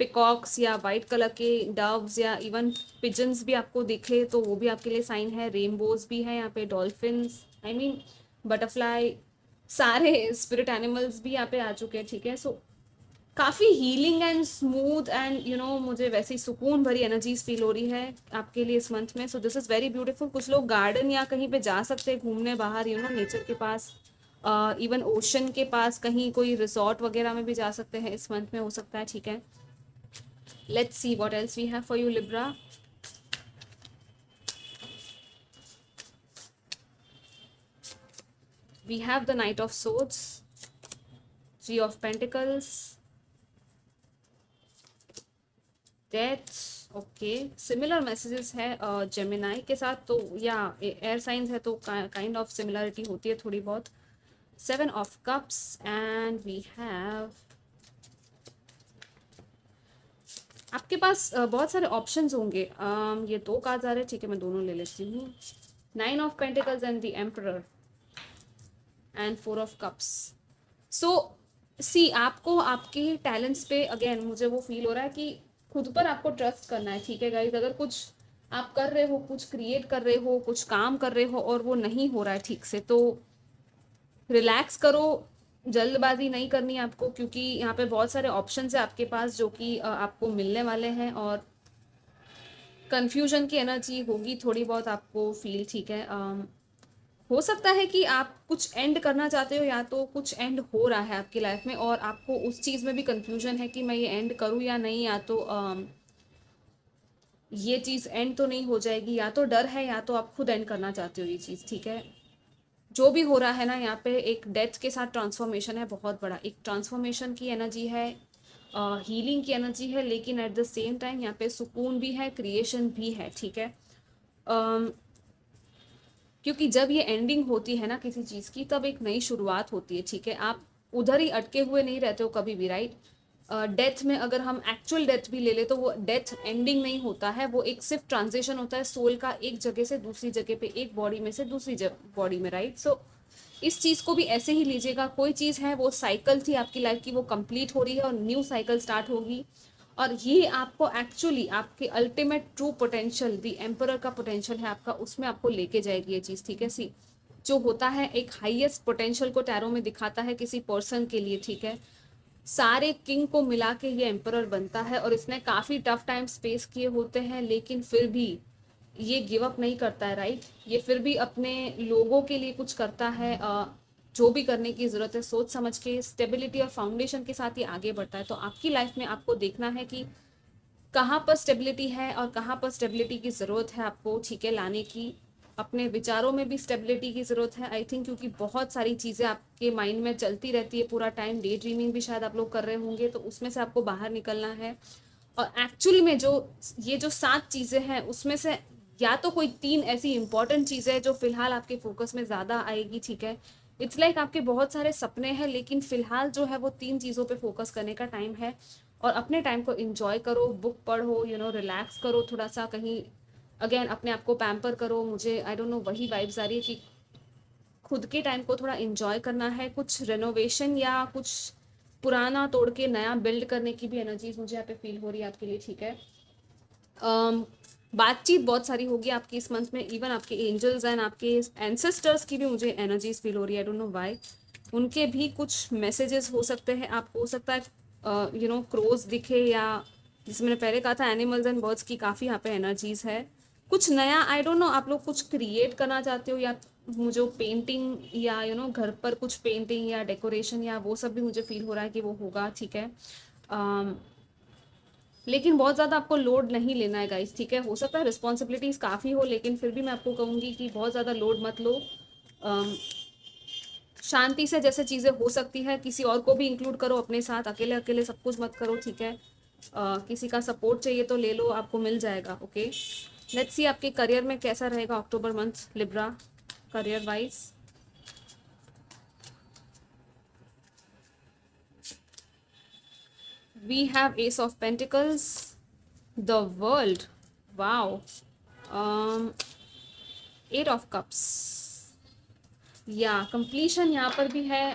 पिकॉक्स या वाइट कलर के डव्स या इवन पिजन्स भी आपको दिखे तो वो भी आपके लिए साइन है। रेनबोज भी है यहाँ पे, डॉल्फिन्स, आई मीन बटरफ्लाई, सारे स्पिरिट एनिमल्स भी यहाँ पे आ चुके हैं, ठीक है। सो काफ़ी हीलिंग एंड स्मूथ एंड मुझे वैसे ही सुकून भरी एनर्जीज फील हो रही है आपके लिए इस मंथ में। So this is very beautiful. कुछ लोग गार्डन या कहीं पे जा सकते हैं घूमने बाहर, नेचर के पास, इवन ओशन के पास, कहीं कोई रिसोर्ट वगैरह में भी जा सकते हैं इस मंथ में, हो सकता है, ठीक है। Let's see what else we have for you Libra. We have the knight of swords, 3 of pentacles, death, okay. Similar messages है जेमिनाई के साथ, तो या एयर साइंस है तो काइंड ऑफ सिमिलरिटी होती है थोड़ी बहुत। 7 of cups and we have, आपके पास बहुत सारे ऑप्शंस होंगे। ये 2 कार्ड्स आ रहे हैं, ठीक है, मैं दोनों ले लेती हूँ। 9 of pentacles and the emperor and 4 of cups. So see, आपको आपके टैलेंट्स पे अगेन मुझे वो फील हो रहा है कि खुद पर आपको ट्रस्ट करना है, ठीक है गाइज। अगर कुछ आप कर रहे हो, कुछ क्रिएट कर रहे हो, कुछ काम कर रहे हो और वो नहीं हो रहा है ठीक से, तो रिलैक्स करो, जल्दबाजी नहीं करनी है आपको, क्योंकि यहाँ पे बहुत सारे ऑप्शंस है आपके पास जो कि आपको मिलने वाले हैं। और कन्फ्यूजन की एनर्जी होगी थोड़ी बहुत आपको फील, ठीक है। हो सकता है कि आप कुछ एंड करना चाहते हो या तो कुछ एंड हो रहा है आपकी लाइफ में और आपको उस चीज़ में भी कन्फ्यूजन है कि मैं ये एंड करूँ या नहीं, या तो ये चीज़ एंड तो नहीं हो जाएगी, या तो डर है या तो आप खुद एंड करना चाहते हो ये चीज़, ठीक है। जो भी हो रहा है ना, यहाँ पे एक डेथ के साथ ट्रांसफॉर्मेशन है बहुत बड़ा, एक ट्रांसफॉर्मेशन की एनर्जी है, हीलिंग की एनर्जी है, लेकिन एट द सेम टाइम यहाँ पे सुकून भी है, क्रिएशन भी है, ठीक है। क्योंकि जब ये एंडिंग होती है ना किसी चीज़ की, तब एक नई शुरुआत होती है, ठीक है। आप उधर ही अटके हुए नहीं रहते हो कभी भी, राइट। डेथ में अगर हम एक्चुअल डेथ भी ले ले तो वो डेथ एंडिंग नहीं होता है, वो एक सिर्फ ट्रांजिशन होता है सोल का, एक जगह से दूसरी जगह पे, एक बॉडी में से दूसरी बॉडी में, राइट। सो इस चीज़ को भी ऐसे ही लीजिएगा। कोई चीज़ है वो साइकिल थी आपकी लाइफ की, वो कंप्लीट हो रही है और न्यू साइकिल स्टार्ट होगी, और ये आपको एक्चुअली आपके ultimate true potential, the emperor का पोटेंशियल है आपका, उसमें आपको लेके जाएगी ये चीज़, ठीक है। सी, जो होता है एक हाईएस्ट पोटेंशियल को टैरो में दिखाता है किसी पर्सन के लिए, ठीक है। सारे किंग को मिला के ये एम्परर बनता है और इसने काफ़ी टफ टाइम्स फेस किए होते हैं, लेकिन फिर भी ये गिव अप नहीं करता है, राइट। ये फिर भी अपने लोगों के लिए कुछ करता है, जो भी करने की ज़रूरत है सोच समझ के, स्टेबिलिटी और फाउंडेशन के साथ ये आगे बढ़ता है। तो आपकी लाइफ में आपको देखना है कि कहाँ पर स्टेबिलिटी है और कहाँ पर स्टेबिलिटी की ज़रूरत है आपको, ठीक है, लाने की। अपने विचारों में भी स्टेबिलिटी की ज़रूरत है, आई थिंक, क्योंकि बहुत सारी चीज़ें आपके माइंड में चलती रहती है पूरा टाइम। डे ड्रीमिंग भी शायद आप लोग कर रहे होंगे, तो उसमें से आपको बाहर निकलना है। और एक्चुअली में ये जो 7 चीज़ें हैं उसमें से या तो कोई 3 ऐसी इंपॉर्टेंट चीज़ें हैं जो फिलहाल आपके फोकस में ज़्यादा आएगी, ठीक है। इट्स लाइक आपके बहुत सारे सपने हैं, लेकिन फिलहाल जो है वो 3 चीज़ों पे फोकस करने का टाइम है। और अपने टाइम को इंजॉय करो, बुक पढ़ो, रिलैक्स करो थोड़ा सा, कहीं अगेन अपने आप को पैम्पर करो। मुझे आई डोंट नो वही वाइब्स आ रही है कि खुद के टाइम को थोड़ा इंजॉय करना है। कुछ रेनोवेशन या कुछ पुराना तोड़ के नया बिल्ड करने की भी एनर्जीज मुझे यहाँ पे फील हो रही है आपके लिए, ठीक है। बातचीत बहुत सारी होगी आपकी इस मंथ में, इवन आपके एंजल्स एंड आपके एंसेस्टर्स की भी मुझे एनर्जीज फील हो रही है, आई डोंट नो व्हाई। उनके भी कुछ मैसेजेस हो सकते हैं आपको, हो सकता है क्रोज दिखे, या जिसमें मैंने पहले कहा था एनिमल्स एंड बर्ड्स की काफ़ी यहाँ पे एनर्जीज है। कुछ नया, आई डोंट नो, आप लोग कुछ क्रिएट करना चाहते हो, या मुझे पेंटिंग या घर पर कुछ पेंटिंग या डेकोरेशन या वो सब भी मुझे फील हो रहा है कि वो होगा, ठीक है। लेकिन बहुत ज़्यादा आपको लोड नहीं लेना है गाइस, ठीक है। हो सकता है रिस्पॉन्सिबिलिटीज़ काफ़ी हो, लेकिन फिर भी मैं आपको कहूँगी कि बहुत ज़्यादा लोड मत लो। शांति से जैसे चीज़ें हो सकती है, किसी और को भी इंक्लूड करो अपने साथ, अकेले अकेले सब कुछ मत करो, ठीक है। किसी का सपोर्ट चाहिए तो ले लो, आपको मिल जाएगा, ओके। लेट्स सी आपके करियर में कैसा रहेगा October month Libra, career wise. We have Ace of Pentacles, the World, wow, um, 8 of Cups, या कंप्लीशन यहाँ पर भी है।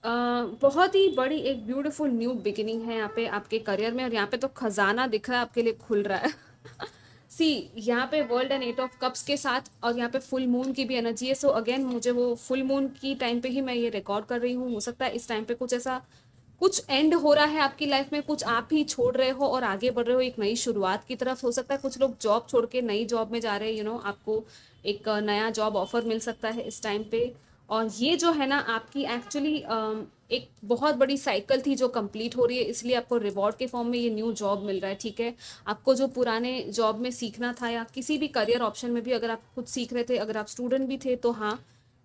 बहुत ही बड़ी एक ब्यूटीफुल न्यू बिगिनिंग है यहाँ पे आपके करियर में, और यहाँ पे तो खजाना दिख रहा है आपके लिए खुल रहा है। सी, यहाँ पे world and eight of cups के साथ, और यहाँ पे फुल मून की भी एनर्जी है। सो अगेन मुझे वो फुल मून की टाइम पे ही मैं ये रिकॉर्ड कर रही हूँ। हो सकता है इस टाइम पे कुछ ऐसा कुछ एंड हो रहा है आपकी लाइफ में, कुछ आप ही छोड़ रहे हो और आगे बढ़ रहे हो एक नई शुरुआत की तरफ। हो सकता है कुछ लोग जॉब छोड़ के नई जॉब में जा रहे हैं, आपको एक नया जॉब ऑफर मिल सकता है इस टाइम पे। और ये जो है ना आपकी एक्चुअली एक बहुत बड़ी साइकिल थी जो कंप्लीट हो रही है, इसलिए आपको रिवॉर्ड के फॉर्म में ये न्यू जॉब मिल रहा है, ठीक है। आपको जो पुराने जॉब में सीखना था, या किसी भी करियर ऑप्शन में भी अगर आप कुछ सीख रहे थे, अगर आप स्टूडेंट भी थे, तो हाँ,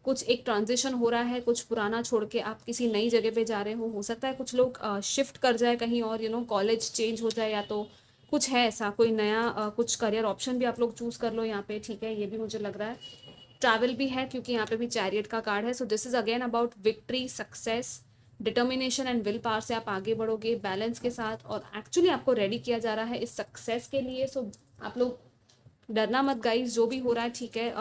कुछ एक ट्रांजिशन हो रहा है, कुछ पुराना छोड़ के आप किसी नई जगह पे जा रहे हो सकता है कुछ लोग शिफ्ट कर जाए कहीं और, कॉलेज चेंज हो जाए, या तो कुछ है ऐसा कोई नया कुछ करियर ऑप्शन भी आप लोग चूज कर लो यहाँ पे, ठीक है। ये भी मुझे लग रहा है ट्रैवल भी है, क्योंकि यहाँ पे भी चैरियट का कार्ड है। सो this is again about victory, success, determination and will power से आप आगे बढ़ोगे बैलेंस के साथ, और एक्चुअली आपको रेडी किया जा रहा है इस सक्सेस के लिए। सो आप लोग डरना मत गाइस, जो भी हो रहा है, ठीक है।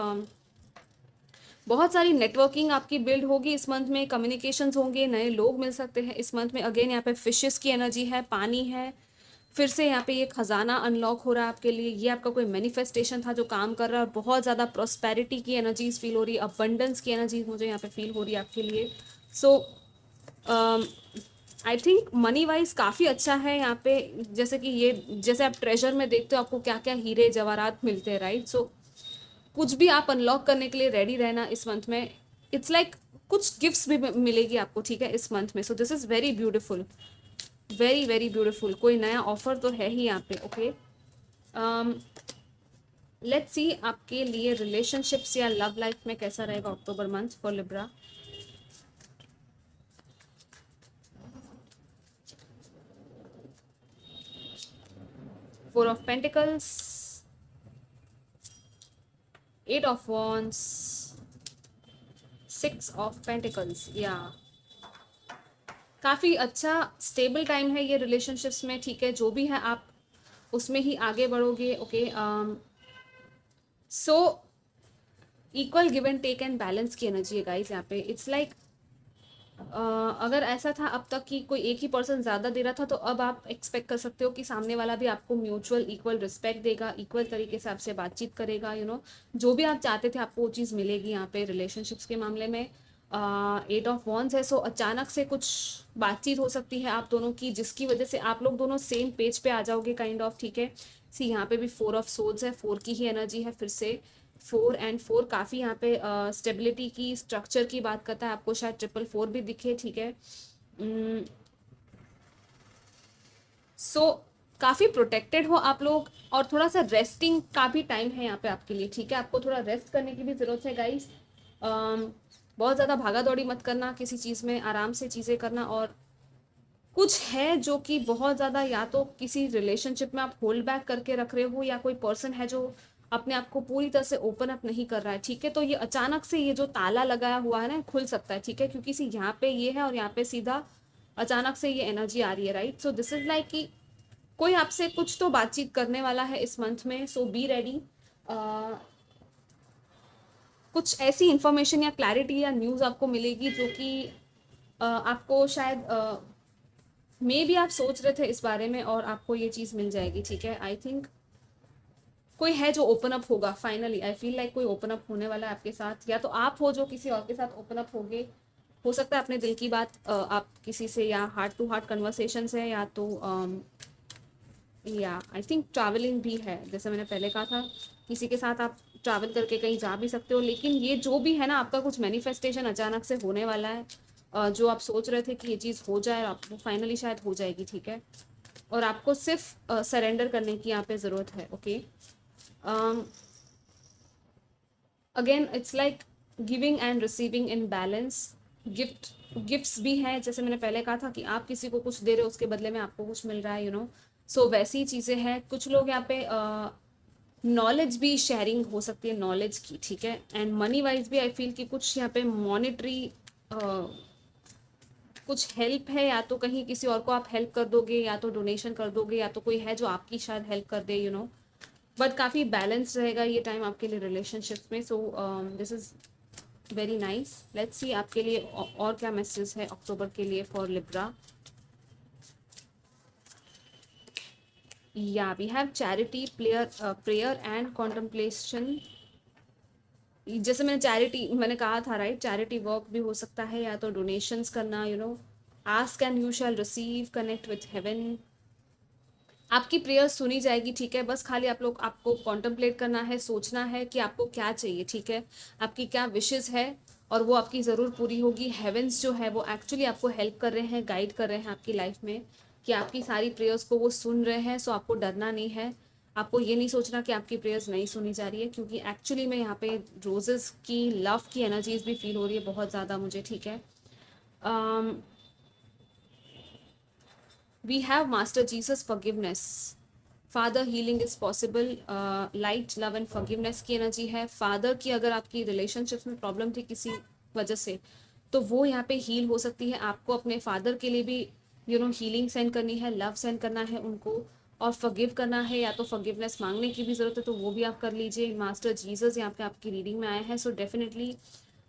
बहुत सारी नेटवर्किंग आपकी बिल्ड होगी इस मंथ में, कम्युनिकेशंस होंगे, नए लोग मिल सकते हैं इस मंथ में। अगेन यहाँ पे फिशेस की एनर्जी है, पानी है, फिर से यहाँ पे ये खजाना अनलॉक हो रहा है आपके लिए। ये आपका कोई मैनिफेस्टेशन था जो काम कर रहा है, और बहुत ज़्यादा प्रॉस्पेरिटी की एनर्जीज फील हो रही है, अबंडेंस की एनर्जीज मुझे यहाँ पे फील हो रही है आपके लिए। सो आई थिंक मनी वाइज काफ़ी अच्छा है यहाँ पे। जैसे कि ये, जैसे आप ट्रेजर में देखते हो आपको क्या क्या हीरे जवाहरात मिलते हैं, राइट। सो कुछ भी आप अनलॉक करने के लिए रेडी रहना इस मंथ में। इट्स लाइक कुछ गिफ्ट्स भी मिलेगी आपको, ठीक है, इस मंथ में। So this is very beautiful, very very beautiful. कोई नया ऑफर तो है ही यहाँ पे, ओके। लेट्स सी आपके लिए रिलेशनशिप्स या लव लाइफ में कैसा रहेगा October month for Libra. Four of pentacles, eight of wands, six of pentacles, या काफ़ी अच्छा स्टेबल टाइम है ये रिलेशनशिप्स में, ठीक है। जो भी है आप उसमें ही आगे बढ़ोगे, okay. So equal give and take and balance की एनर्जी है गाइस यहाँ पे। इट्स लाइक अगर ऐसा था अब तक कि कोई एक ही पर्सन ज़्यादा दे रहा था, तो अब आप एक्सपेक्ट कर सकते हो कि सामने वाला भी आपको म्यूचुअल इक्वल रिस्पेक्ट देगा, इक्वल तरीके से आपसे बातचीत करेगा, जो भी आप चाहते थे आपको वो चीज़ मिलेगी यहाँ पे रिलेशनशिप्स के मामले में। एट ऑफ वॉन्ड्स है, सो अचानक से कुछ बातचीत हो सकती है आप दोनों की, जिसकी वजह से आप लोग दोनों सेम पेज पे आ जाओगे काइंड ऑफ, ठीक है। सी, यहाँ पे भी फोर ऑफ सोर्ड्स है, फोर की ही एनर्जी है फिर से। 4 एंड 4 काफ़ी यहाँ पे स्टेबिलिटी की, स्ट्रक्चर की बात करता है। आपको शायद 444 भी दिखे, ठीक है। सो काफ़ी प्रोटेक्टेड हो आप लोग, और थोड़ा सा रेस्टिंग का भी टाइम है यहाँ पे आपके लिए, ठीक है। आपको थोड़ा रेस्ट करने की भी ज़रूरत है गाइस। बहुत ज़्यादा भागा दौड़ी मत करना किसी चीज़ में, आराम से चीज़ें करना। और कुछ है जो कि बहुत ज़्यादा, या तो किसी रिलेशनशिप में आप होल्ड बैक करके रख रहे हो, या कोई पर्सन है जो अपने आप को पूरी तरह से ओपन अप नहीं कर रहा है, ठीक है। तो ये अचानक से ये जो ताला लगाया हुआ है ना, खुल सकता है, ठीक है, क्योंकि सी यहाँ पे ये है और यहाँ पे सीधा अचानक से ये एनर्जी आ रही है, right. So this is like कि कोई आपसे कुछ तो बातचीत करने वाला है इस मंथ में, सो बी रेडी। कुछ ऐसी इंफॉर्मेशन या क्लैरिटी या न्यूज़ आपको मिलेगी जो कि आपको शायद मे भी आप सोच रहे थे इस बारे में, और आपको ये चीज़ मिल जाएगी, ठीक है। आई थिंक कोई है जो ओपन अप होगा फाइनली। आई फील लाइक कोई ओपन अप होने वाला है आपके साथ, या तो आप हो जो किसी और के साथ ओपन अप होगे। हो सकता है अपने दिल की बात आप किसी से, या हार्ट टू हार्ट कन्वर्सेशन है, या तो या आई थिंक ट्रैवलिंग भी है, जैसे मैंने पहले कहा था, किसी के साथ आप ट्रैवल करके कहीं जा भी सकते हो। लेकिन ये जो भी है ना, आपका कुछ मैनिफेस्टेशन अचानक से होने वाला है, जो आप सोच रहे थे कि ये चीज़ हो जाए, आपको फाइनली शायद हो जाएगी, ठीक है। और आपको सिर्फ सरेंडर करने की यहाँ पे ज़रूरत है, okay. Again it's like giving and receiving in balance. Gifts भी हैं, जैसे मैंने पहले कहा था कि आप किसी को कुछ दे रहे हो, उसके बदले में आपको कुछ मिल रहा है, सो वैसी चीज़ें हैं। कुछ लोग यहाँ पे नॉलेज भी शेयरिंग हो सकती है, नॉलेज की, ठीक है। एंड मनी वाइज भी आई फील कि कुछ यहाँ पे मॉनेटरी कुछ हेल्प है, या तो कहीं किसी और को आप हेल्प कर दोगे, या तो डोनेशन कर दोगे, या तो कोई है जो आपकी शायद हेल्प कर दे, बट काफ़ी बैलेंस रहेगा ये टाइम आपके लिए रिलेशनशिप में। So this is very nice. Let's see आपके लिए और क्या मैसेज है अक्टूबर के लिए for Libra. Yeah we have charity, prayer and contemplation. जैसे मैंने कहा था राइट, चैरिटी वर्क भी हो सकता है या तो डोनेशंस करना, ask and you shall receive, connect with heaven. आपकी प्रेयर सुनी जाएगी, ठीक है। बस खाली आपको कॉन्टम्पलेट करना है, सोचना है कि आपको क्या चाहिए, ठीक है। आपकी क्या विशेस है और वो आपकी ज़रूर पूरी होगी। हेवेंस जो है वो एक्चुअली आपको हेल्प कर रहे हैं, गाइड कर रहे हैं आपकी लाइफ में, कि आपकी सारी प्रेयर्स को वो सुन रहे हैं। सो आपको डरना नहीं है, आपको ये नहीं सोचना कि आपकी प्रेयर्स नहीं सुनी जा रही है, क्योंकि एक्चुअली में यहाँ पे रोजेस की लव की एनर्जीज भी फील हो रही है बहुत ज़्यादा मुझे, ठीक है। We have Master Jesus forgiveness. Father healing is possible, light love and forgiveness की एनर्जी है। फादर की अगर आपकी रिलेशनशिप्स में प्रॉब्लम थी किसी वजह से, तो वो यहाँ पे हील हो सकती है। आपको अपने फादर के लिए भी हीलिंग सेंड करनी है, लव सेंड करना है उनको, और फॉरगिव करना है, या तो फॉरगिवनेस मांगने की भी ज़रूरत है तो वो भी आप कर लीजिए। मास्टर जीसस यहाँ पे आपकी रीडिंग में आए हैं, सो डेफिनेटली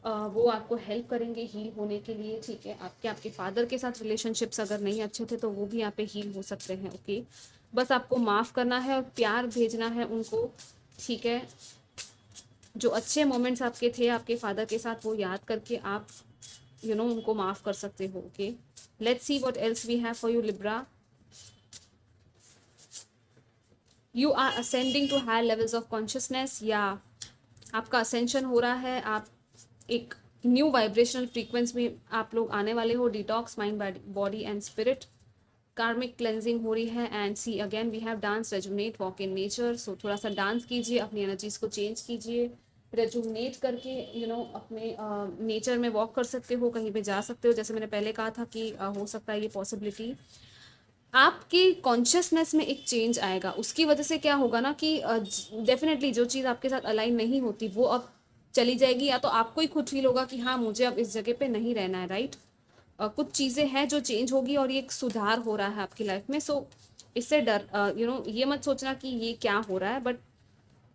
वो आपको हेल्प करेंगे हील होने के लिए, ठीक है। आपके फादर के साथ रिलेशनशिप्स अगर नहीं अच्छे थे तो वो भी यहाँ पे हील हो सकते हैं, ओके। बस आपको माफ़ करना है और प्यार भेजना है उनको, ठीक है। जो अच्छे मोमेंट्स आपके थे आपके फादर के साथ, वो याद करके आप उनको माफ़ कर सकते हो, okay. Let's see what else we have for you Libra. You are ascending to higher levels of consciousness, या आपका असेंशन हो रहा है, आप एक न्यू वाइब्रेशनल फ्रीक्वेंसी में आप लोग आने वाले हो। Detox mind, body and spirit, karmic cleansing हो रही है। And see again we have dance, rejuvenate, walk in nature. So थोड़ा सा डांस कीजिए, अपनी एनर्जीज को चेंज कीजिए, रेजुनेट करके अपने नेचर में वॉक कर सकते हो, कहीं पे जा सकते हो। जैसे मैंने पहले कहा था कि हो सकता है ये पॉसिबिलिटी, आपकी कॉन्शियसनेस में एक चेंज आएगा। उसकी वजह से क्या होगा ना कि डेफिनेटली जो चीज़ आपके साथ अलाइन नहीं होती वो अब चली जाएगी, या तो आपको ही खुद फील होगा कि हाँ मुझे अब इस जगह पे नहीं रहना है, राइट। कुछ चीज़ें हैं जो चेंज होगी और ये एक सुधार हो रहा है आपकी लाइफ में। सो इससे डर ये मत सोचना कि ये क्या हो रहा है, बट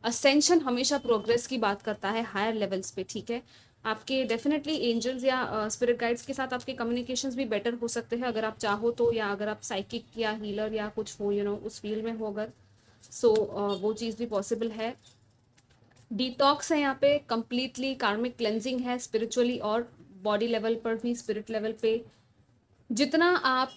असेंशन हमेशा प्रोग्रेस की बात करता है हायर लेवल्स पे, ठीक है। आपके डेफिनेटली एंजल्स या स्पिरिट गाइड्स के साथ आपके कम्युनिकेशंस भी बेटर हो सकते हैं अगर आप चाहो तो, या अगर आप साइकिक या हीलर या कुछ हो उस फील्ड में हो अगर, सो वो चीज़ भी पॉसिबल है। डिटॉक्स है यहाँ पे, कंप्लीटली कार्मिक क्लेंजिंग है स्पिरिचुअली और बॉडी लेवल पर भी, स्पिरिट लेवल पे। जितना आप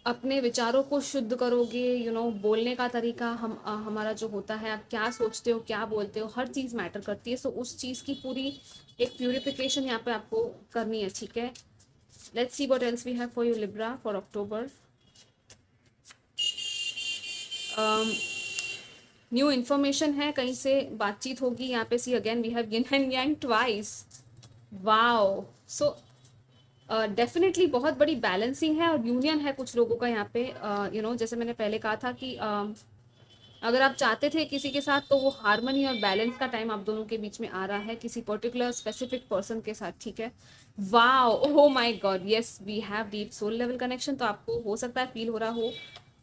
अपने विचारों को शुद्ध करोगे, बोलने का तरीका हमारा जो होता है, आप क्या सोचते हो क्या बोलते हो, हर चीज़ मैटर करती है। सो उस चीज़ की पूरी एक प्यूरिफिकेशन यहाँ पे आपको करनी है, ठीक है। Let's see what else we have for you Libra for October. New information है, कहीं से बातचीत होगी यहाँ पे। See again we have yin and yang twice, wow. So definitely बहुत बड़ी बैलेंसिंग है और यूनियन है कुछ लोगों का यहाँ पे। जैसे मैंने पहले कहा था कि अगर आप चाहते थे किसी के साथ, तो वो हार्मनी और बैलेंस का टाइम आप दोनों के बीच में आ रहा है किसी पर्टिकुलर स्पेसिफिक पर्सन के साथ, ठीक है। Wow, oh my God, yes we have deep soul level connection. तो आपको हो सकता है फील हो रहा हो,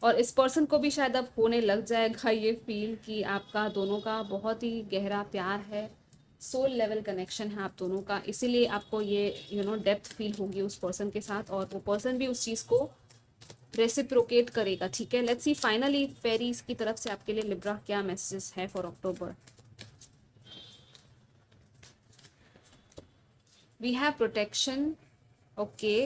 और इस पर्सन को भी शायद अब होने लग जाएगा ये फील कि आपका दोनों का बहुत ही गहरा प्यार है, सोल लेवल कनेक्शन है आप दोनों का। इसीलिए आपको ये डेप्थ फील होगी उस पर्सन के साथ, और वो पर्सन भी उस चीज़ को रेसिप्रोकेट करेगा, ठीक है। लेट्स सी फाइनली फेरीज की तरफ से आपके लिए लिब्रा क्या मैसेजेस है for October. We have protection, okay,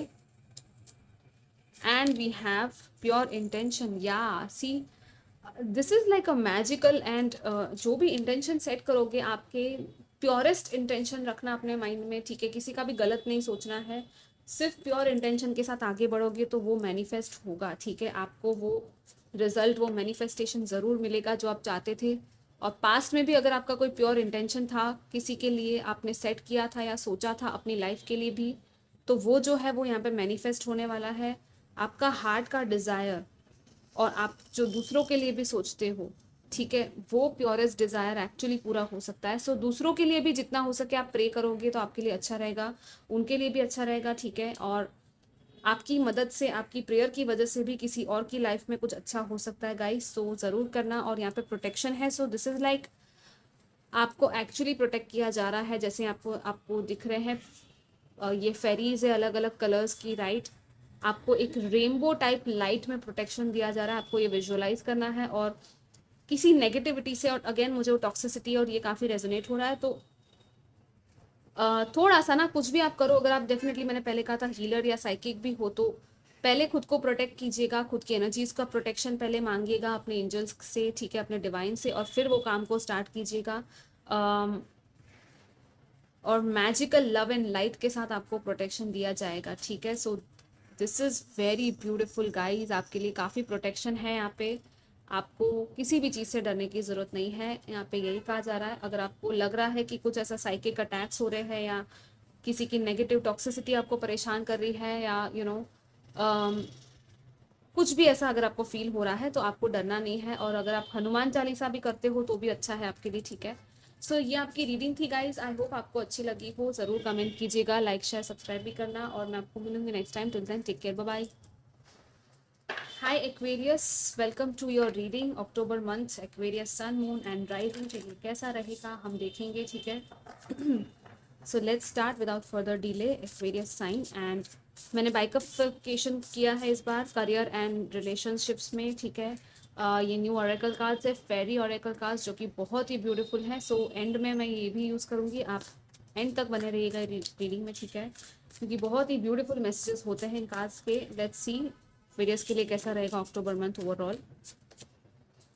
and we have pure intention. Yeah see this is like a magical and जो भी इंटेंशन सेट करोगे, आपके प्योरेस्ट इंटेंशन रखना अपने माइंड में, ठीक है। किसी का भी गलत नहीं सोचना है, सिर्फ प्योर इंटेंशन के साथ आगे बढ़ोगे तो वो मैनिफेस्ट होगा, ठीक है। आपको वो रिजल्ट, वो मैनिफेस्टेशन ज़रूर मिलेगा जो आप चाहते थे। और पास्ट में भी अगर आपका कोई प्योर इंटेंशन था, किसी के लिए आपने सेट किया था या सोचा था अपनी लाइफ के लिए भी, तो वो जो है वो यहाँ पे मैनिफेस्ट होने वाला है। आपका हार्ट का डिज़ायर, और आप जो दूसरों के लिए भी सोचते हो, ठीक है, वो प्योरेस्ट डिज़ायर एक्चुअली पूरा हो सकता है। सो दूसरों के लिए भी जितना हो सके आप प्रे करोगे तो आपके लिए अच्छा रहेगा, उनके लिए भी अच्छा रहेगा, ठीक है। और आपकी मदद से, आपकी प्रेयर की वजह से भी किसी और की लाइफ में कुछ अच्छा हो सकता है गाइस, सो ज़रूर करना। और यहाँ पे प्रोटेक्शन है, सो दिस इज़ लाइक आपको एक्चुअली प्रोटेक्ट किया जा रहा है, जैसे आपको आपको दिख रहे हैं ये फेरीज है अलग अलग कलर्स की, राइट। आपको एक रेनबो टाइप लाइट में प्रोटेक्शन दिया जा रहा है, आपको ये विजुअलाइज करना है। और किसी नेगेटिविटी से, और अगेन मुझे वो टॉक्सिसिटी और ये काफ़ी रेजोनेट हो रहा है, तो थोड़ा सा ना कुछ भी आप करो, अगर आप डेफिनेटली, मैंने पहले कहा था हीलर या साइकिक भी हो, तो पहले खुद को प्रोटेक्ट कीजिएगा, खुद की एनर्जीज का प्रोटेक्शन पहले मांगिएगा अपने एंजल्स से, ठीक है, अपने डिवाइन से, और फिर वो काम को स्टार्ट कीजिएगा। और मैजिकल लव एंड लाइट के साथ आपको प्रोटेक्शन दिया जाएगा, ठीक है। So this is very beautiful guys, आपके लिए काफ़ी प्रोटेक्शन है यहाँ पे। आपको किसी भी चीज़ से डरने की ज़रूरत नहीं है, यहाँ पे यही कहा जा रहा है। अगर आपको लग रहा है कि कुछ ऐसा साइकिक अटैक्स हो रहे हैं, या किसी की नेगेटिव टॉक्सिसिटी आपको परेशान कर रही है, या कुछ भी ऐसा अगर आपको फील हो रहा है, तो आपको डरना नहीं है। और अगर आप हनुमान चालीसा भी करते हो तो भी अच्छा है आपके लिए, ठीक है। सो ये आपकी रीडिंग थी गाइज, आई होप आपको अच्छी लगी हो। ज़रूर कमेंट कीजिएगा, लाइक शेयर सब्सक्राइब भी करना, और मैं आपको मिलूंगी next time. Till then take care, bye bye. Hi Aquarius, welcome to your reading October month, Aquarius sun moon and rising के लिए कैसा रहेगा हम देखेंगे, ठीक है। So let's start without further delay. Aquarius sign, and मैंने बाइकफिकेशन किया है इस बार करियर एंड रिलेशनशिप्स में, ठीक है। ये न्यू ऑरेकल कार्ड्स है, फेरी ऑरेकल कार्ड्स, जो कि बहुत ही ब्यूटीफुल है। सो एंड में मैं ये भी यूज़ करूँगी, आप एंड तक बने रहिएगा रीडिंग में, ठीक है, क्योंकि बहुत ही ब्यूटीफुल मैसेजेस होते हैं इन कार्ड्स के। लेट्स सी वेरियस के लिए कैसा रहेगा October month overall.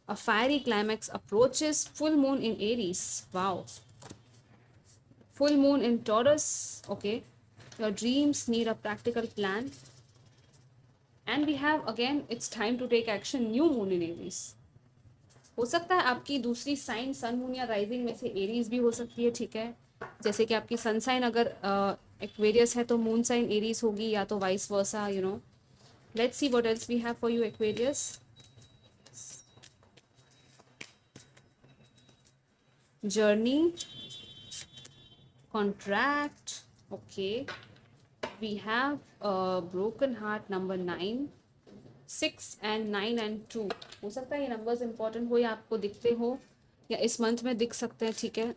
A fiery climax approaches, full moon in Aries. Wow. Full moon in Taurus. Okay. Your dreams need a practical plan. And we have again, it's time to take action, new moon in Aries. हो सकता है आपकी दूसरी साइन सन मून या राइजिंग में से एरीज भी हो सकती है, ठीक है। जैसे कि आपकी सन साइन अगर एक्वेरियस है तो मून साइन एरीज होगी, या तो vice versa, you know. Let's see what else we have for you Aquarius. Journey, contract, okay. We have a broken heart number 9, 6 and 9 and 2। हो सकता है ये नंबर्स इंपॉर्टेंट हो या आपको दिखते हो, या इस मंथ में दिख सकते हैं, ठीक है।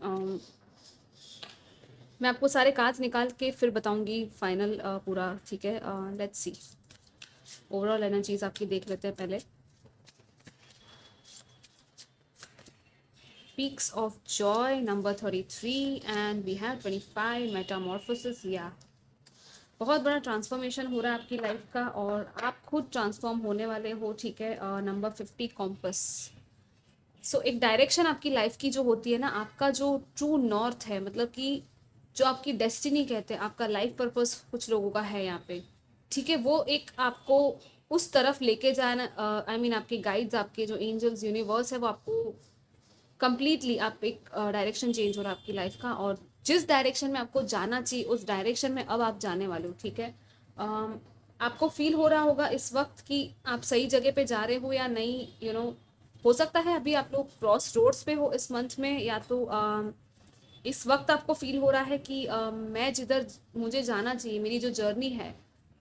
मैं आपको सारे कार्ड्स निकाल के फिर बताऊंगी फाइनल पूरा, ठीक है। लेट्स सी ओवरऑल एनर्जीज आपकी देख लेते हैं पहले। Peaks of Joy number 33 and we have 25 Metamorphosis। या बहुत बड़ा ट्रांसफॉर्मेशन हो रहा है आपकी लाइफ का, और आप खुद ट्रांसफॉर्म होने वाले हो, ठीक है। Number 50 compass. सो एक डायरेक्शन आपकी लाइफ की जो होती है ना, आपका जो ट्रू नॉर्थ है, मतलब कि जो आपकी डेस्टिनी कहते हैं, आपका लाइफ पर्पस कुछ लोगों का है यहाँ पे, ठीक है, वो एक आपको उस तरफ लेके जाना, आई मीन आपके गाइड्स, आपके जो एंजल्स, यूनिवर्स है, वो आपको कंप्लीटली, आप एक डायरेक्शन चेंज हो रहा है आपकी लाइफ का, और जिस डायरेक्शन में आपको जाना चाहिए उस डायरेक्शन में अब आप जाने वाले हो, ठीक है। आपको फील हो रहा होगा इस वक्त कि आप सही जगह पे जा रहे हो या नहीं, यू नो। हो सकता है अभी आप लोग क्रॉस रोड्स पे हो इस मंथ में, या तो इस वक्त आपको फील हो रहा है कि मैं जिधर मुझे जाना चाहिए, मेरी जो जर्नी है,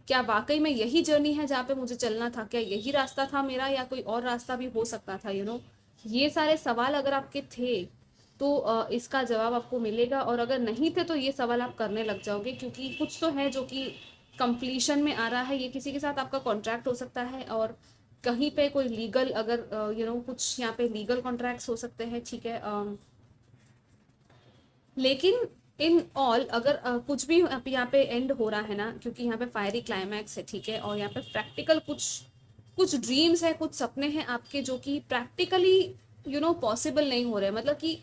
क्या वाकई में यही जर्नी है जहाँ पे मुझे चलना था, क्या यही रास्ता था मेरा, या कोई और रास्ता भी हो सकता था, यू नो। ये सारे सवाल अगर आपके थे तो इसका जवाब आपको मिलेगा, और अगर नहीं थे तो ये सवाल आप करने लग जाओगे, क्योंकि कुछ तो है जो कि कंप्लीशन में आ रहा है। ये किसी के साथ आपका कॉन्ट्रैक्ट हो सकता है, और कहीं पे कोई लीगल, अगर यू नो कुछ यहाँ पे लीगल कॉन्ट्रैक्ट्स हो सकते हैं, ठीक है। लेकिन इन ऑल अगर कुछ भी यहाँ पे एंड हो रहा है ना, क्योंकि यहाँ पे फायरी क्लाइमैक्स है, ठीक है, और यहाँ पे प्रैक्टिकल कुछ कुछ ड्रीम्स है, कुछ सपने हैं आपके जो कि प्रैक्टिकली यू नो पॉसिबल नहीं हो रहे। मतलब कि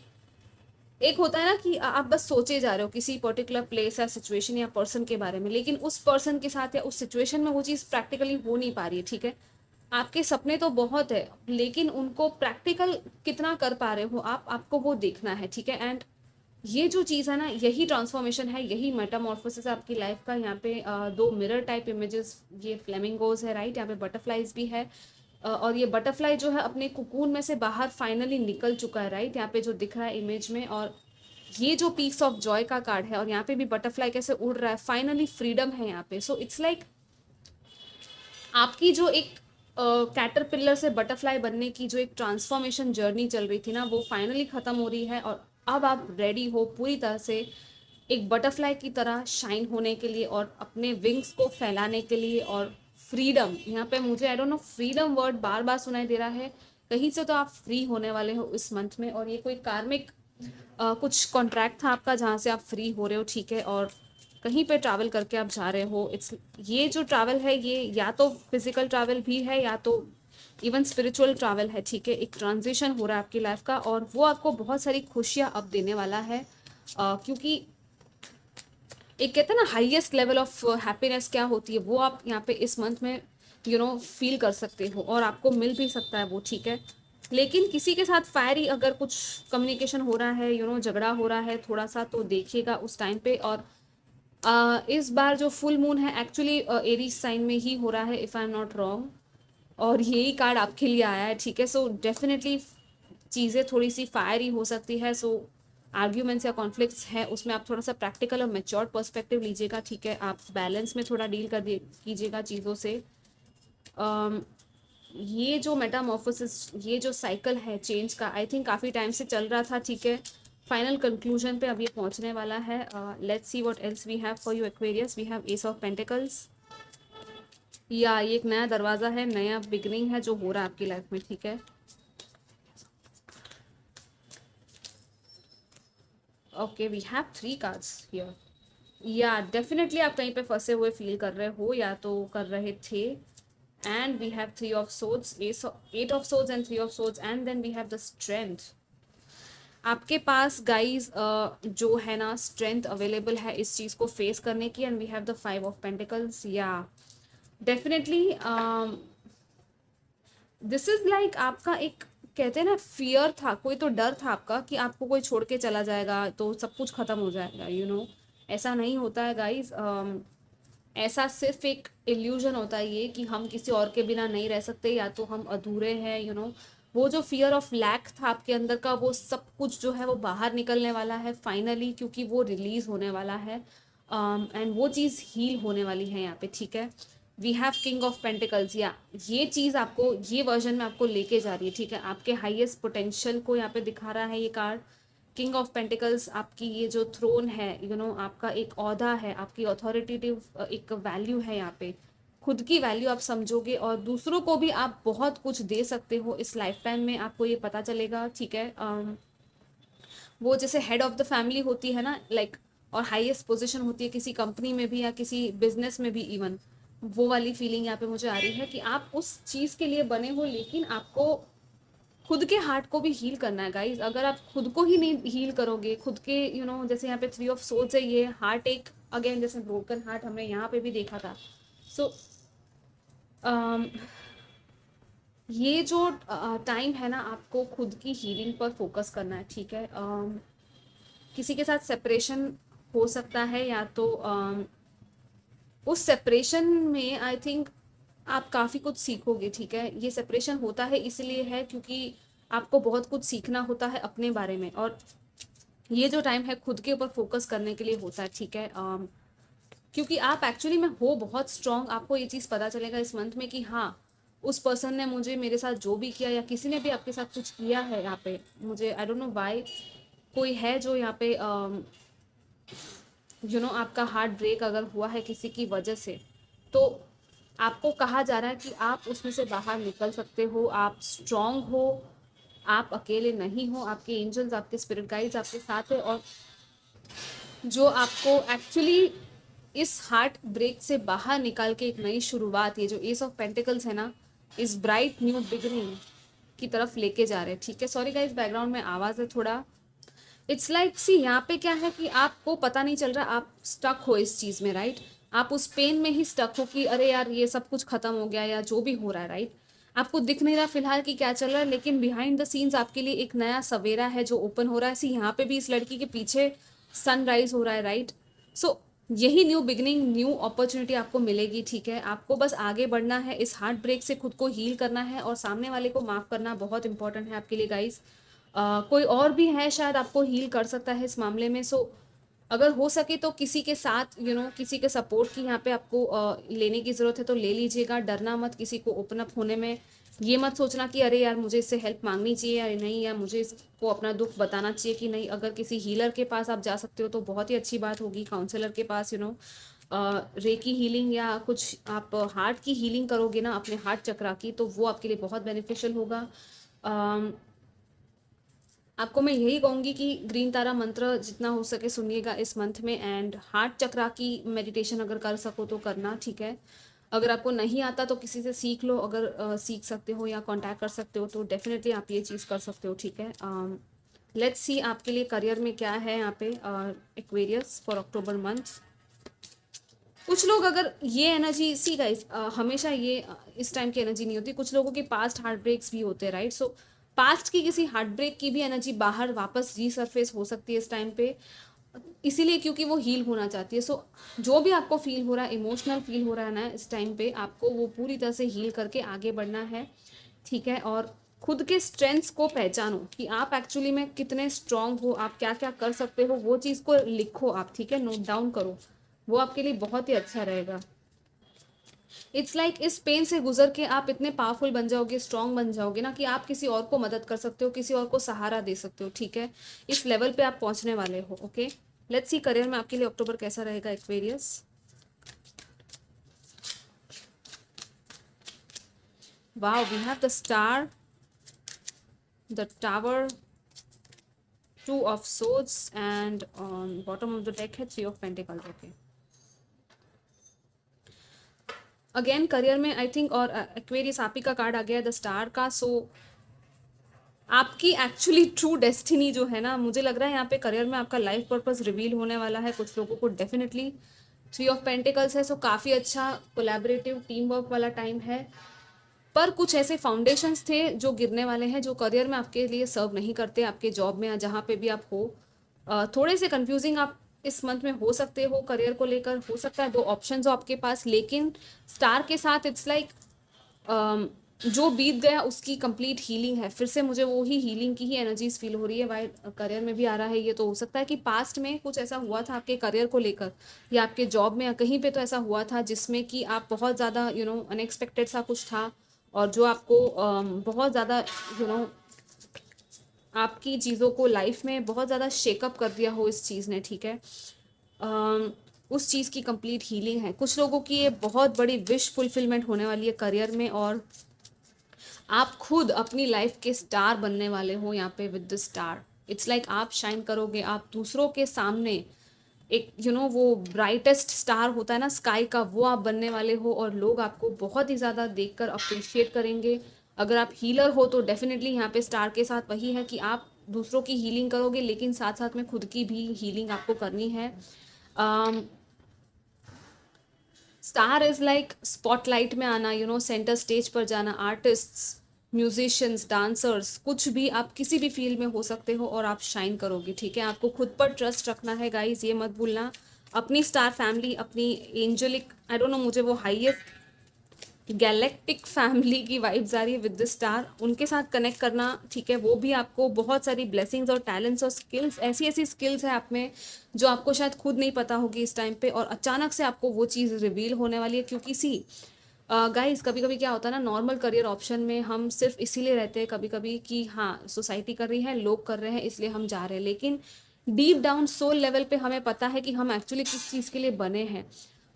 एक होता है ना कि आप बस सोचे जा रहे हो किसी पर्टिकुलर प्लेस या सिचुएशन या पर्सन के बारे में, लेकिन उस पर्सन के साथ या उस सिचुएशन में वो चीज़ प्रैक्टिकली हो नहीं पा रही है, ठीक है। आपके सपने तो बहुत है, लेकिन उनको प्रैक्टिकल कितना कर पा रहे हो आप, आपको वो देखना है, ठीक है। एंड ये जो चीज़ है ना, यही ट्रांसफॉर्मेशन है, यही मेटामॉर्फोसिस है आपकी लाइफ का। यहाँ पे दो मिरर टाइप इमेजेस, ये फ्लेमिंगोज है, राइट। यहाँ पे बटरफ्लाइज भी है, और ये बटरफ्लाई जो है अपने कुकून में से बाहर फाइनली निकल चुका है, राइट। यहाँ पे जो दिख रहा है इमेज में, और ये जो पीक्स ऑफ जॉय का कार्ड है, और यहाँ पे भी बटरफ्लाई कैसे उड़ रहा है, फाइनली फ्रीडम है यहाँ पे। सो इट्स लाइक आपकी जो एक कैटरपिलर से बटरफ्लाई बनने की जो एक ट्रांसफॉर्मेशन जर्नी चल रही थी ना, वो फाइनली खत्म हो रही है, और अब आप रेडी हो पूरी तरह से एक बटरफ्लाई की तरह शाइन होने के लिए और अपने विंग्स को फैलाने के लिए। और फ्रीडम, यहाँ पे मुझे I don't know freedom word बार बार सुनाई दे रहा है, कहीं से तो आप फ्री होने वाले हो इस मंथ में। और ये कोई कार्मिक कुछ कॉन्ट्रैक्ट था आपका जहाँ से आप फ्री हो रहे हो, ठीक है। और कहीं पे ट्रैवल करके आप जा रहे हो। इट्स ये जो ट्रैवल है ये या तो फिजिकल ट्रैवल भी है या तो इवन स्पिरिचुअल ट्रैवल है, ठीक है। एक ट्रांजिशन हो रहा है आपकी लाइफ का और वो आपको बहुत सारी खुशियाँ अब देने वाला है। क्योंकि एक कहते हैं ना हाईएस्ट लेवल ऑफ हैप्पीनेस क्या होती है, वो आप यहाँ पे इस मंथ में फील कर सकते हो और आपको मिल भी सकता है वो, ठीक है। लेकिन किसी के साथ फायरी अगर कुछ कम्युनिकेशन हो रहा है, झगड़ा हो रहा है थोड़ा सा, तो देखिएगा उस टाइम पे। और इस बार जो फुल मून है एक्चुअली एरीज साइन में ही हो रहा है, if I am not wrong. और यही कार्ड आपके लिए आया है, ठीक है। सो डेफिनेटली चीज़ें थोड़ी सी फायरी हो सकती है। सो आर्ग्यूमेंट्स या कॉन्फ्लिक्ट्स है उसमें आप थोड़ा सा प्रैक्टिकल और मेच्योर्ड पर्सपेक्टिव लीजिएगा, ठीक है। आप बैलेंस में थोड़ा डील कर कीजिएगा चीज़ों से। ये जो मेटामॉर्फोसिस, ये जो साइकिल है चेंज का, आई थिंक काफ़ी टाइम से चल रहा था, ठीक है। फाइनल कंक्लूजन पे अब ये पहुंचने वाला है। Let's see what else we have for you Aquarius. We have ace of pentacles, या ये एक नया दरवाज़ा है, नया बिगनिंग है जो हो रहा है आपकी लाइफ में, ठीक है। Okay, we have 3 cards here. Yeah definitely आप कहीं पे फंसे हुए फील कर रहे हो या तो कर रहे थे। And we have 3 of swords, 8 of swords and 3 of swords, and then we have the strength. आपके पास गाइज जो है ना स्ट्रेंथ अवेलेबल है इस चीज़ को फेस करने की। And we have the 5 of pentacles. Yeah definitely this is like आपका एक कहते हैं ना फियर था, कोई तो डर था आपका कि आपको कोई छोड़ के चला जाएगा तो सब कुछ खत्म हो जाएगा, ऐसा नहीं होता है गाइज। ऐसा सिर्फ एक इल्यूजन होता है ये कि हम किसी और के बिना नहीं रह सकते या तो हम अधूरे हैं, वो जो फियर ऑफ लैक था आपके अंदर का, वो सब कुछ जो है वो बाहर निकलने वाला है फाइनली, क्योंकि वो रिलीज होने वाला है। एंड वो चीज़ हील होने वाली है यहाँ पे, ठीक है। We have king of pentacles. या ये चीज़ आपको ये वर्जन में आपको लेके जा रही है, ठीक है। आपके हाईएस्ट पोटेंशियल को यहाँ पे दिखा रहा है ये कार्ड। किंग ऑफ पेंटिकल्स आपकी ये जो थ्रोन है, आपका एक ओहदा है, आपकी अथॉरिटेटिव एक वैल्यू है यहाँ पे। खुद की वैल्यू आप समझोगे और दूसरों को भी आप बहुत कुछ दे सकते हो इस लाइफ टाइम में, आपको ये पता चलेगा, ठीक है। वो जैसे हेड ऑफ द फैमिली होती है ना, लाइक, और हाईएस्ट पोजीशन होती है किसी कंपनी में भी या किसी बिजनेस में भी इवन, वो वाली फीलिंग यहाँ पे मुझे आ रही है कि आप उस चीज़ के लिए बने हो। लेकिन आपको खुद के हार्ट को भी हील करना है गाइज। अगर आप खुद को ही नहीं हील करोगे, खुद के जैसे यहाँ पे 3 ऑफ सोर्ड्स है, ये हार्ट एक अगेन जैसे ब्रोकन हार्ट हमने यहाँ पे भी देखा था। सो ये जो टाइम है ना, आपको खुद की हीलिंग पर फोकस करना है, ठीक है। किसी के साथ सेपरेशन हो सकता है या तो उस सेपरेशन में आई थिंक आप काफ़ी कुछ सीखोगे, ठीक है। ये सेपरेशन होता है इसलिए है क्योंकि आपको बहुत कुछ सीखना होता है अपने बारे में। और ये जो टाइम है खुद के ऊपर फोकस करने के लिए होता है, ठीक है। क्योंकि आप एक्चुअली में हो बहुत स्ट्रांग। आपको ये चीज़ पता चलेगा इस मंथ में कि हाँ, उस पर्सन ने मुझे मेरे साथ जो भी किया या किसी ने भी आपके साथ कुछ किया है यहाँ पे, मुझे आई डोंट नो वाई, कोई है जो यहाँ पे आपका हार्ट ब्रेक अगर हुआ है किसी की वजह से, तो आपको कहा जा रहा है कि आप उसमें से बाहर निकल सकते हो, आप स्ट्रांग हो, आप अकेले नहीं हो, आपके एंजल्स, आपके स्पिरिट गाइड्स आपके साथ है। और जो आपको एक्चुअली इस हार्ट ब्रेक से बाहर निकाल के एक नई शुरुआत, ये जो एस ऑफ पेंटिकल्स है ना, इस ब्राइट न्यू बिगिनिंग की तरफ लेके जा रहे हैं, ठीक है। सॉरी गाइस, बैकग्राउंड में आवाज़ है थोड़ा। इट्स लाइक सी यहाँ पे क्या है कि आपको पता नहीं चल रहा, आप स्टक हो इस चीज़ में, राइट। आप उस पेन में ही स्टक हो कि अरे यार ये सब कुछ खत्म हो गया या जो भी हो रहा है, राइट। आपको दिख नहीं रहा फिलहाल कि क्या चल रहा है, लेकिन बिहाइंड द सीन्स आपके लिए एक नया सवेरा है जो ओपन हो रहा है। सी यहाँ पे भी इस लड़की के पीछे सनराइज हो रहा है, राइट। सो यही न्यू बिगनिंग, न्यू अपॉर्चुनिटी आपको मिलेगी, ठीक है। आपको बस आगे बढ़ना है, इस हार्ट ब्रेक से खुद को हील करना है और सामने वाले को माफ़ करना बहुत इंपॉर्टेंट है आपके लिए गाइस। कोई और भी है शायद आपको हील कर सकता है इस मामले में। सो अगर हो सके तो किसी के साथ किसी के सपोर्ट की यहाँ पे आपको लेने की ज़रूरत है तो ले लीजिएगा। डरना मत किसी को ओपन अप होने में, ये मत सोचना कि अरे यार मुझे इससे हेल्प मांगनी चाहिए या नहीं, या मुझे इसको अपना दुख बताना चाहिए कि नहीं। अगर किसी हीलर के पास आप जा सकते हो तो बहुत ही अच्छी बात होगी, काउंसलर के पास, रेकी हीलिंग या कुछ आप हार्ट की हीलिंग करोगे ना अपने हार्ट चक्रा की, तो वो आपके लिए बहुत बेनिफिशियल होगा। आपको मैं यही कहूँगी कि ग्रीन तारा मंत्र जितना हो सके सुनिएगा इस मंथ में, एंड हार्ट चक्रा की मेडिटेशन अगर कर सको तो करना, ठीक है। अगर आपको नहीं आता तो किसी से सीख लो, अगर सीख सकते हो या कांटेक्ट कर सकते हो तो डेफिनेटली आप ये चीज़ कर सकते हो, ठीक है। लेट्स सी आपके लिए करियर में क्या है यहाँ पे, एक्वेरियस फॉर अक्टूबर मंथ। कुछ लोग अगर ये एनर्जी सी गाइस, हमेशा ये इस टाइम की एनर्जी नहीं होती, कुछ लोगों के पास्ट हार्ट ब्रेक्स भी होते हैं, राइट। सो पास्ट की किसी हार्ट ब्रेक की भी एनर्जी बाहर वापस रीसरफेस हो सकती है इस टाइम पे, इसीलिए क्योंकि वो हील होना चाहती है। सो जो भी आपको फील हो रहा है, इमोशनल फील हो रहा है ना इस टाइम पे, आपको वो पूरी तरह से हील करके आगे बढ़ना है, ठीक है। और खुद के स्ट्रेंथ्स को पहचानो कि आप एक्चुअली में कितने स्ट्रांग हो, आप क्या क्या कर सकते हो, वो चीज़ को लिखो आप, ठीक है, नोट डाउन करो, वो आपके लिए बहुत ही अच्छा रहेगा। इट्स लाइक इस पेन से गुजर के आप इतने पावरफुल बन जाओगे, स्ट्रांग बन जाओगे ना, कि आप किसी और को मदद कर सकते हो, किसी और को सहारा दे सकते हो, ठीक है। इस लेवल पे आप पहुंचने वाले हो, ओके। लेट्स सी करियर में आपके लिए अक्टूबर कैसा रहेगा, Aquarius. Wow, we have the star, the tower, two of swords, and on bottom of the deck है 3 of pentacles, okay. Again career में आई थिंक, और एक्वेरियस आप ही का कार्ड आ गया है द स्टार का। सो आपकी एक्चुअली ट्रू डेस्टिनी जो है ना, मुझे लग रहा है यहाँ पे करियर में आपका लाइफ पर्पस रिवील होने वाला है कुछ लोगों को, डेफिनेटली 3 ऑफ पेंटिकल्स है। सो काफ़ी अच्छा कोलैबोरेटिव टीम वर्क वाला टाइम है। पर कुछ ऐसे फाउंडेशंस थे जो गिरने वाले हैं, जो करियर में आपके लिए सर्व नहीं करते, आपके जॉब में या जहाँ पे भी आप हो। थोड़े से कंफ्यूजिंग आप इस मंथ में हो सकते हो, करियर को लेकर हो सकता है 2 ऑप्शंस हो आपके पास, लेकिन स्टार के साथ इट्स लाइक जो बीत गया उसकी कंप्लीट हीलिंग है। फिर से मुझे वो ही हीलिंग की ही एनर्जीज फील हो रही है, वाइल करियर में भी आ रहा है ये। तो हो सकता है कि पास्ट में कुछ ऐसा हुआ था आपके करियर को लेकर, या आपके जॉब में या कहीं पे तो ऐसा हुआ था जिसमें कि आप बहुत ज़्यादा अनएक्सपेक्टेड सा कुछ था, और जो आपको बहुत ज़्यादा यू नो आपकी चीज़ों को लाइफ में बहुत ज़्यादा शेकअप कर दिया हो इस चीज़ ने, ठीक है। उस चीज़ की कंप्लीट हीलिंग है। कुछ लोगों की ये बहुत बड़ी विश फुलफिलमेंट होने वाली है करियर में, और आप खुद अपनी लाइफ के स्टार बनने वाले हो यहाँ पे with the star. It's like आप शाइन करोगे, आप दूसरों के सामने एक वो ब्राइटेस्ट स्टार होता है ना स्काई का, वो आप बनने वाले हो, और लोग आपको बहुत ही ज़्यादा देखकर अप्रिशिएट करेंगे। अगर आप हीलर हो तो डेफिनेटली यहाँ पे स्टार के साथ वही है कि आप दूसरों की हीलिंग करोगे, लेकिन साथ साथ में खुद की भी हीलिंग आपको करनी है। स्टार इज लाइक स्पॉटलाइट में आना, सेंटर स्टेज पर जाना। आर्टिस्ट्स, म्यूजिशियंस, डांसर्स, कुछ भी आप किसी भी फील्ड में हो सकते हो और आप शाइन करोगे, ठीक है। आपको खुद पर ट्रस्ट रखना है गाइज, ये मत भूलना। अपनी स्टार फैमिली, अपनी एंजलिक, आई डोंट नो, मुझे वो हाईएस्ट गैलेक्टिक फैमिली की वाइब्स आ रही है विद द स्टार, उनके साथ कनेक्ट करना, ठीक है। वो भी आपको बहुत सारी ब्लेसिंग्स और टैलेंट्स और स्किल्स, ऐसी ऐसी स्किल्स है आप में जो आपको शायद खुद नहीं पता होगी इस टाइम पे, और अचानक से आपको वो चीज़ रिवील होने वाली है। क्योंकि सी गाइस, कभी कभी क्या होता है ना, नॉर्मल करियर ऑप्शन में हम सिर्फ इसीलिए रहते हैं कभी कभी कि हाँ सोसाइटी कर रही है, लोग कर रहे हैं, इसलिए हम जा रहे हैं, लेकिन डीप डाउन सोल लेवल पे हमें पता है कि हम एक्चुअली किस चीज़ के लिए बने हैं,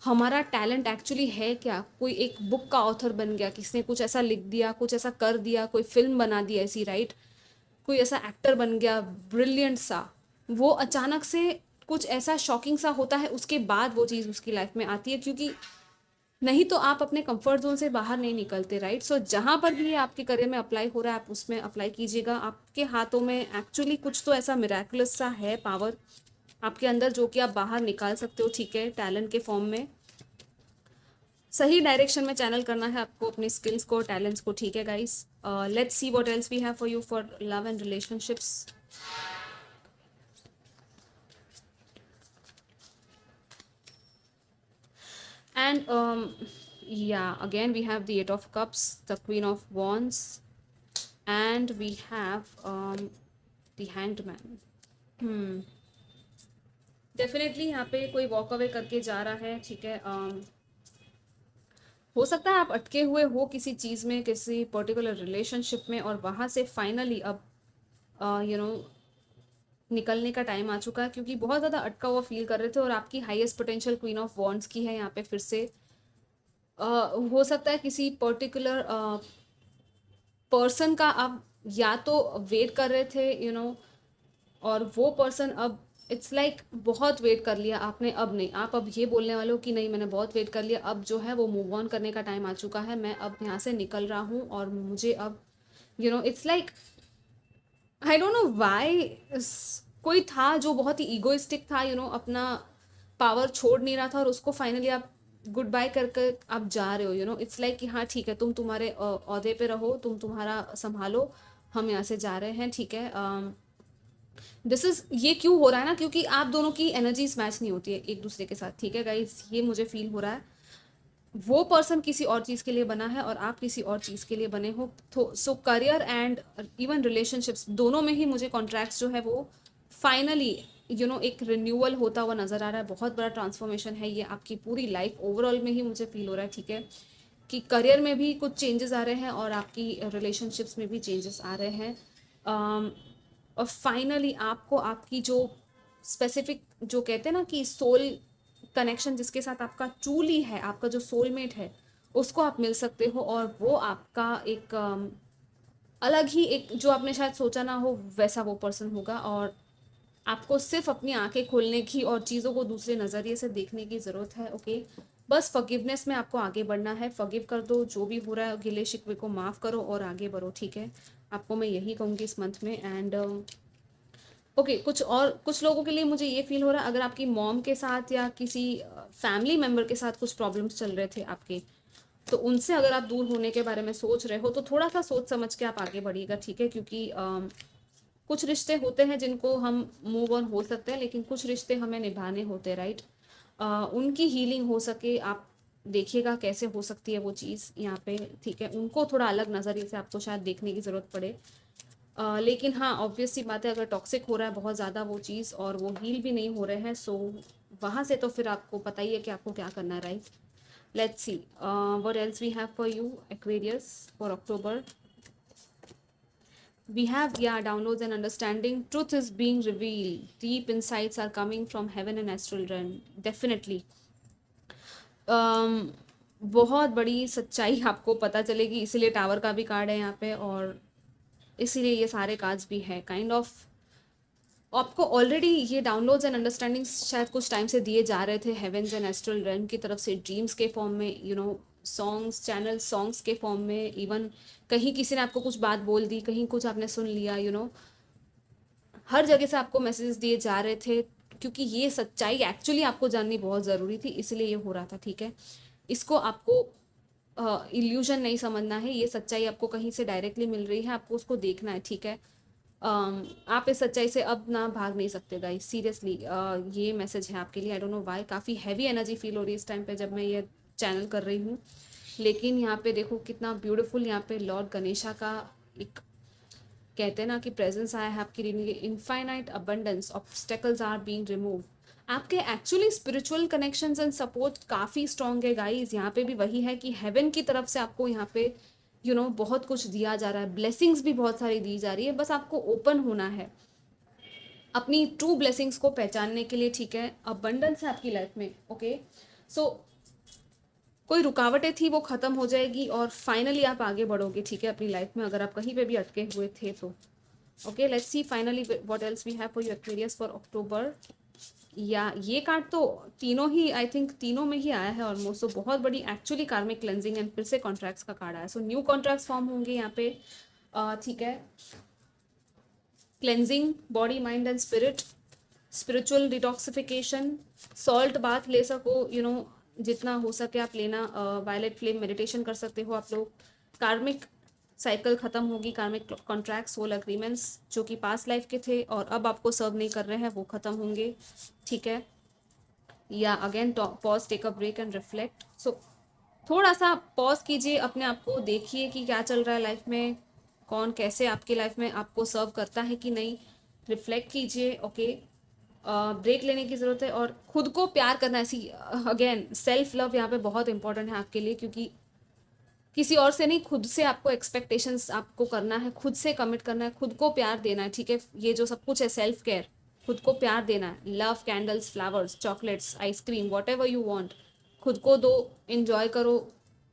हमारा टैलेंट एक्चुअली है क्या। कोई एक बुक का ऑथर बन गया, किसने कुछ ऐसा लिख दिया, कुछ ऐसा कर दिया, कोई फिल्म बना दी ऐसी, राइट। कोई ऐसा एक्टर बन गया ब्रिलियंट सा, वो अचानक से कुछ ऐसा शॉकिंग सा होता है, उसके बाद वो चीज़ उसकी लाइफ में आती है, क्योंकि नहीं तो आप अपने कंफर्ट जोन से बाहर नहीं निकलते, राइट। सो जहाँ पर भी ये आपके करियर में अप्लाई हो रहा है, आप उसमें अप्लाई कीजिएगा। आपके हाथों में एक्चुअली कुछ तो ऐसा मिराकुलस सा है पावर आपके अंदर, जो कि आप बाहर निकाल सकते हो, ठीक है, टैलेंट के फॉर्म में। सही डायरेक्शन में चैनल करना है आपको अपनी स्किल्स को, टैलेंट्स को, ठीक है guys. Let's see what else we have for you for love and relationships. And yeah, again we have the 8 of Cups, the Queen of Wands, and we have the Hanged Man. Definitely यहाँ पे कोई वॉक अवे करके जा रहा है, ठीक है। हो सकता है आप अटके हुए हो किसी चीज़ में, किसी पर्टिकुलर रिलेशनशिप में, और वहाँ से फाइनली अब यू नो निकलने का टाइम आ चुका है, क्योंकि बहुत ज़्यादा अटका हुआ फील कर रहे थे, और आपकी highest potential queen of wands की है यहाँ पे फिर से। हो सकता है किसी पर्टिकुलर पर्सन का आप या तो वेट कर रहे थे, और वो पर्सन अब इट्स लाइक बहुत वेट कर लिया आपने, अब नहीं, आप अब ये बोलने वाले हो कि नहीं मैंने बहुत वेट कर लिया, अब जो है वो मूव ऑन करने का टाइम आ चुका है, मैं अब यहाँ से निकल रहा हूँ, और मुझे अब it's like I don't know why कोई था जो बहुत ही ईगोइस्टिक था, अपना पावर छोड़ नहीं रहा था, और उसको फाइनली आप गुड बाय करके आप जा रहे हो, इट्स लाइक कि हाँ ठीक है, तुम तुम्हारे ओहदे पे रहो, तुम तुम्हारा संभालो, हम यहाँ से जा रहे हैं, ठीक है। दिस इज ये क्यों हो रहा है ना, क्योंकि आप दोनों की एनर्जीज मैच नहीं होती है एक दूसरे के साथ, ठीक है गाइस, ये मुझे फील हो रहा है। वो पर्सन किसी और चीज़ के लिए बना है, और आप किसी और चीज़ के लिए बने हो, तो सो करियर एंड इवन रिलेशनशिप्स दोनों में ही मुझे कॉन्ट्रैक्ट्स जो है वो फाइनली एक रिन्यूअल होता हुआ नज़र आ रहा है। बहुत बड़ा ट्रांसफॉर्मेशन है ये आपकी पूरी लाइफ ओवरऑल में ही मुझे फील हो रहा है, ठीक है, कि करियर में भी कुछ चेंजेस आ रहे हैं, और आपकी रिलेशनशिप्स में भी चेंजेस आ रहे हैं। और फाइनली आपको आपकी जो स्पेसिफिक, जो कहते हैं ना कि सोल कनेक्शन, जिसके साथ आपका ट्रूली है, आपका जो सोलमेट है, उसको आप मिल सकते हो, और वो आपका एक अलग ही एक, जो आपने शायद सोचा ना हो वैसा वो पर्सन होगा, और आपको सिर्फ अपनी आंखें खोलने की और चीज़ों को दूसरे नज़रिए से देखने की ज़रूरत है, ओके। बस फॉरगिवनेस में आपको आगे बढ़ना है, फॉरगिव कर दो जो भी हो रहा है, गिले शिकवे को माफ़ करो और आगे बढ़ो, ठीक है। आपको मैं यही कहूँगी इस मंथ में। एंड ओके, कुछ लोगों के लिए मुझे ये फील हो रहा है, अगर आपकी मॉम के साथ या किसी फैमिली मेम्बर के साथ कुछ प्रॉब्लम्स चल रहे थे आपके, तो उनसे अगर आप दूर होने के बारे में सोच रहे हो, तो थोड़ा सा सोच समझ के आप आगे बढ़िएगा, ठीक है, क्योंकि कुछ रिश्ते होते हैं जिनको हम मूव ऑन हो सकते हैं, लेकिन कुछ रिश्ते हमें निभाने होते हैं, राइट। उनकी हीलिंग हो सके आप देखिएगा कैसे हो सकती है वो चीज़ यहाँ पे, ठीक है, उनको थोड़ा अलग नज़रिए से आपको शायद देखने की ज़रूरत पड़े। लेकिन हाँ, ऑब्वियस सी बात है, अगर टॉक्सिक हो रहा है बहुत ज़्यादा वो चीज़, और वो हील भी नहीं हो रहे हैं, सो वहाँ से तो फिर आपको पता ही है कि आपको क्या करना है, right. Let's see what else we have for you Aquarius for October. We have, yeah, downloads and understanding. Truth is being revealed. Deep insights are coming from heaven and astral realm. Definitely. बहुत बड़ी सच्चाई आपको पता चलेगी, इसीलिए टावर का भी कार्ड है यहाँ पे, और इसीलिए ये सारे कार्ड्स भी है काइंड ऑफ। आपको ऑलरेडी ये डाउनलोड्स एंड अंडरस्टैंडिंग्स शायद कुछ टाइम से दिए जा रहे थे हेवेंस एंड एस्ट्रल रेल्म की तरफ से, ड्रीम्स के फॉर्म में, सॉन्ग्स, चैनल सॉन्ग्स के फॉर्म में, इवन कहीं किसी ने आपको कुछ बात बोल दी, कहीं कुछ आपने सुन लिया, हर जगह से आपको मैसेजेस दिए जा रहे थे, क्योंकि ये सच्चाई एक्चुअली आपको जाननी बहुत ज़रूरी थी, इसलिए ये हो रहा था, ठीक है। इसको आपको इल्यूजन नहीं समझना है, ये सच्चाई आपको कहीं से डायरेक्टली मिल रही है, आपको उसको देखना है, ठीक है। आप इस सच्चाई से अब ना भाग नहीं सकते गाइस, सीरियसली। ये मैसेज है आपके लिए। आई डोंट नो व्हाई, काफ़ी हैवी एनर्जी फील हो रही है इस टाइम पे जब मैं ये चैनल कर रही हूँ, लेकिन यहाँ पे देखो कितना ब्यूटीफुल, यहाँ पे लॉर्ड गणेशा का एक, कहते हैं ना कि प्रेजेंस आया है आपकी reading. Infinite abundance, obstacles are being remove. आपके actually spiritual connections and support काफ़ी स्ट्रॉन्ग है गाइस। यहाँ पे भी वही है कि हेवन की तरफ से आपको यहाँ पे बहुत कुछ दिया जा रहा है, ब्लेसिंग्स भी बहुत सारी दी जा रही है, बस आपको ओपन होना है अपनी ट्रू ब्लेसिंग्स को पहचानने के लिए, ठीक है। अबंडेंस है आपकी लाइफ में, ओके। सो कोई रुकावटें थी वो ख़त्म हो जाएगी, और फाइनली आप आगे बढ़ोगे, ठीक है, अपनी लाइफ में, अगर आप कहीं पे भी अटके हुए थे तो। Okay, let's see finally what else we have for you Aquarius for October. या ये कार्ड तो तीनों ही, आई थिंक तीनों में ही आया है ऑलमोस्ट, तो बहुत बड़ी एक्चुअली कार्मिक क्लेंजिंग एंड फिर से कॉन्ट्रैक्ट्स का कार्ड आया, सो न्यू कॉन्ट्रैक्ट्स फॉर्म होंगे यहाँ पे, ठीक है। Cleansing body, mind and spirit, spiritual detoxification, salt bath ले सको, जितना हो सके आप लेना, वायलेट फ्लेम मेडिटेशन कर सकते हो आप लोग। कार्मिक साइकिल ख़त्म होगी, कार्मिक कॉन्ट्रैक्ट, सोल अग्रीमेंट्स जो कि पास्ट लाइफ के थे और अब आपको सर्व नहीं कर रहे हैं, वो ख़त्म होंगे, ठीक है। Yeah again pause, take a break and reflect. So थोड़ा सा पॉज कीजिए, अपने आप को देखिए कि क्या चल रहा है लाइफ में, कौन कैसे आपकी लाइफ में आपको सर्व करता है कि नहीं, रिफ्लेक्ट कीजिए, ओके। ब्रेक लेने की ज़रूरत है और खुद को प्यार करना है। सी अगेन सेल्फ लव यहाँ पे बहुत इंपॉर्टेंट है आपके लिए, क्योंकि किसी और से नहीं, खुद से आपको एक्सपेक्टेशंस आपको करना है, खुद से कमिट करना है, खुद को प्यार देना है, ठीक है। ये जो सब कुछ है सेल्फ केयर, खुद को प्यार देना है। Love, candles, flowers, chocolates, ice cream, what ever you want, खुद को दो, इंजॉय करो,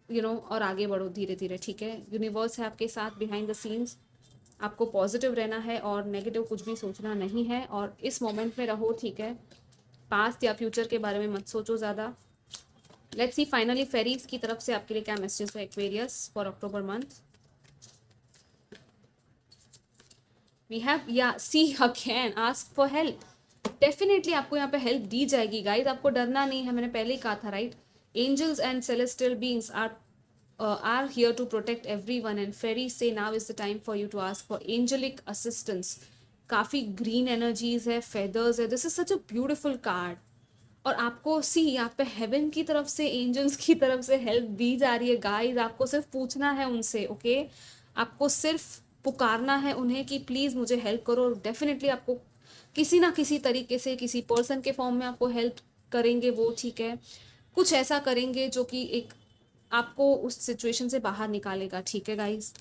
और आगे बढ़ो धीरे धीरे, ठीक है। यूनिवर्स है आपके साथ बिहाइंड द सीन्स, आपको पॉजिटिव रहना है और नेगेटिव कुछ भी सोचना नहीं है, और इस मोमेंट में रहो, ठीक है। पास्ट या फ्यूचर के बारे में मत सोचो ज़्यादा। लेट्स सी फाइनली फेरीज की तरफ से आपके लिए क्या मैसेज है Aquarius for October month. We have, yeah see again, ask for help. Definitely आपको यहाँ पे हेल्प दी जाएगी गाइज, आपको डरना नहीं है, मैंने पहले ही कहा था, right. Angels and celestial beings are here to protect everyone, and fairies say now is the time for you to ask for angelic assistance. काफ़ी ग्रीन एनर्जीज है, फेदर्स है, this is such a beautiful card. और आपको सी यहाँ पे हेवन की तरफ से, एंजल्स की तरफ से हेल्प दी जा रही है गाइस। आपको सिर्फ पूछना है उनसे, ओके। आपको सिर्फ पुकारना है उन्हें कि प्लीज़ मुझे हेल्प करो। डेफिनेटली आपको किसी ना किसी तरीके से, किसी पर्सन के फॉर्म में आपको हेल्प करेंगे वो, ठीक है। कुछ ऐसा करेंगे जो कि एक आपको उस सिचुएशन से बाहर निकालेगा, ठीक है गाइस।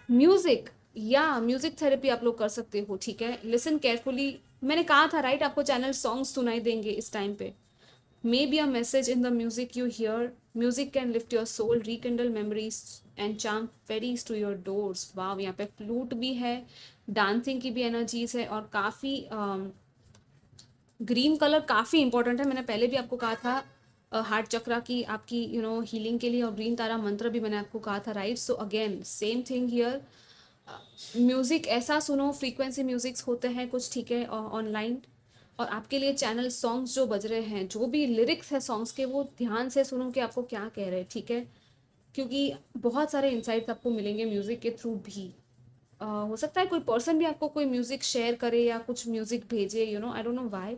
म्यूजिक, या म्यूजिक थेरेपी आप लोग कर सकते हो, ठीक है। लिसन केयरफुली, मैंने कहा था, राइट, आपको चैनल सॉन्ग्स सुनाई देंगे इस टाइम पे। Maybe a message in the music you hear, music can lift your soul, rekindle memories and charm fairies to your doors. Wow, यहाँ पे फ्लूट भी है, डांसिंग की भी एनर्जीज है, और काफ़ी ग्रीन कलर काफ़ी इंपॉर्टेंट है। मैंने पहले भी आपको कहा था हार्ट चक्रा की आपकी हीलिंग के लिए, और ग्रीन तारा मंत्र भी मैंने आपको कहा था, right. So again same thing here. Music ऐसा सुनो, फ्रीक्वेंसी म्यूज़िक्स होते हैं कुछ, ठीक है, ऑनलाइन, और आपके लिए चैनल सॉन्ग्स जो बज रहे हैं, जो भी लिरिक्स है सॉन्ग्स के, वो ध्यान से सुनो कि आपको क्या कह रहे हैं, ठीक है। क्योंकि बहुत सारे इंसाइट्स आपको मिलेंगे म्यूज़िक के थ्रू भी। हो सकता है कोई पर्सन भी आपको कोई म्यूज़िक शेयर करे या कुछ म्यूज़िक भेजे, आई डोंट नो व्हाई।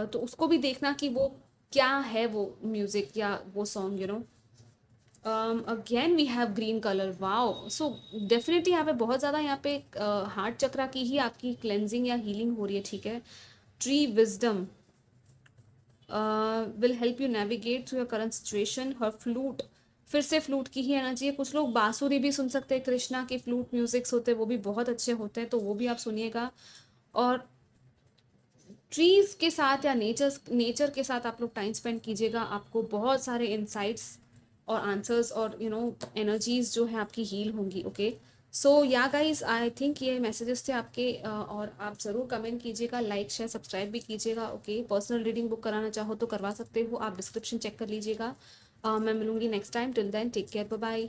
तो उसको भी देखना कि वो क्या है, वो म्यूज़िक या वो song, again we have green colour, wow. So definitely यहाँ पे बहुत ज़्यादा, यहाँ पे हार्ट चक्रा की ही आपकी क्लेंजिंग या हीलिंग हो रही है, ठीक है। Tree wisdom will help you navigate through your current situation. Her flute, फिर से फ्लूट की ही एनर्जी है। कुछ लोग बांसुरी भी सुन सकते हैं, कृष्णा के फ्लूट म्यूजिक्स होते हैं, वो भी बहुत अच्छे होते हैं, तो वो भी आप सुनिएगा। और ट्रीज के साथ या नेचर के साथ आप लोग टाइम स्पेंड कीजिएगा, आपको बहुत सारे इंसाइट्स और आंसर्स और एनर्जीज जो है आपकी हील होंगी, okay. So yeah guys, I think ये मैसेजेस थे आपके, और आप ज़रूर कमेंट कीजिएगा, लाइक शेयर सब्सक्राइब भी कीजिएगा, ओके। पर्सनल रीडिंग बुक कराना चाहो तो करवा सकते हो, आप डिस्क्रिप्शन चेक कर लीजिएगा। मैं मिलूंगी next time, till then take care, bye bye.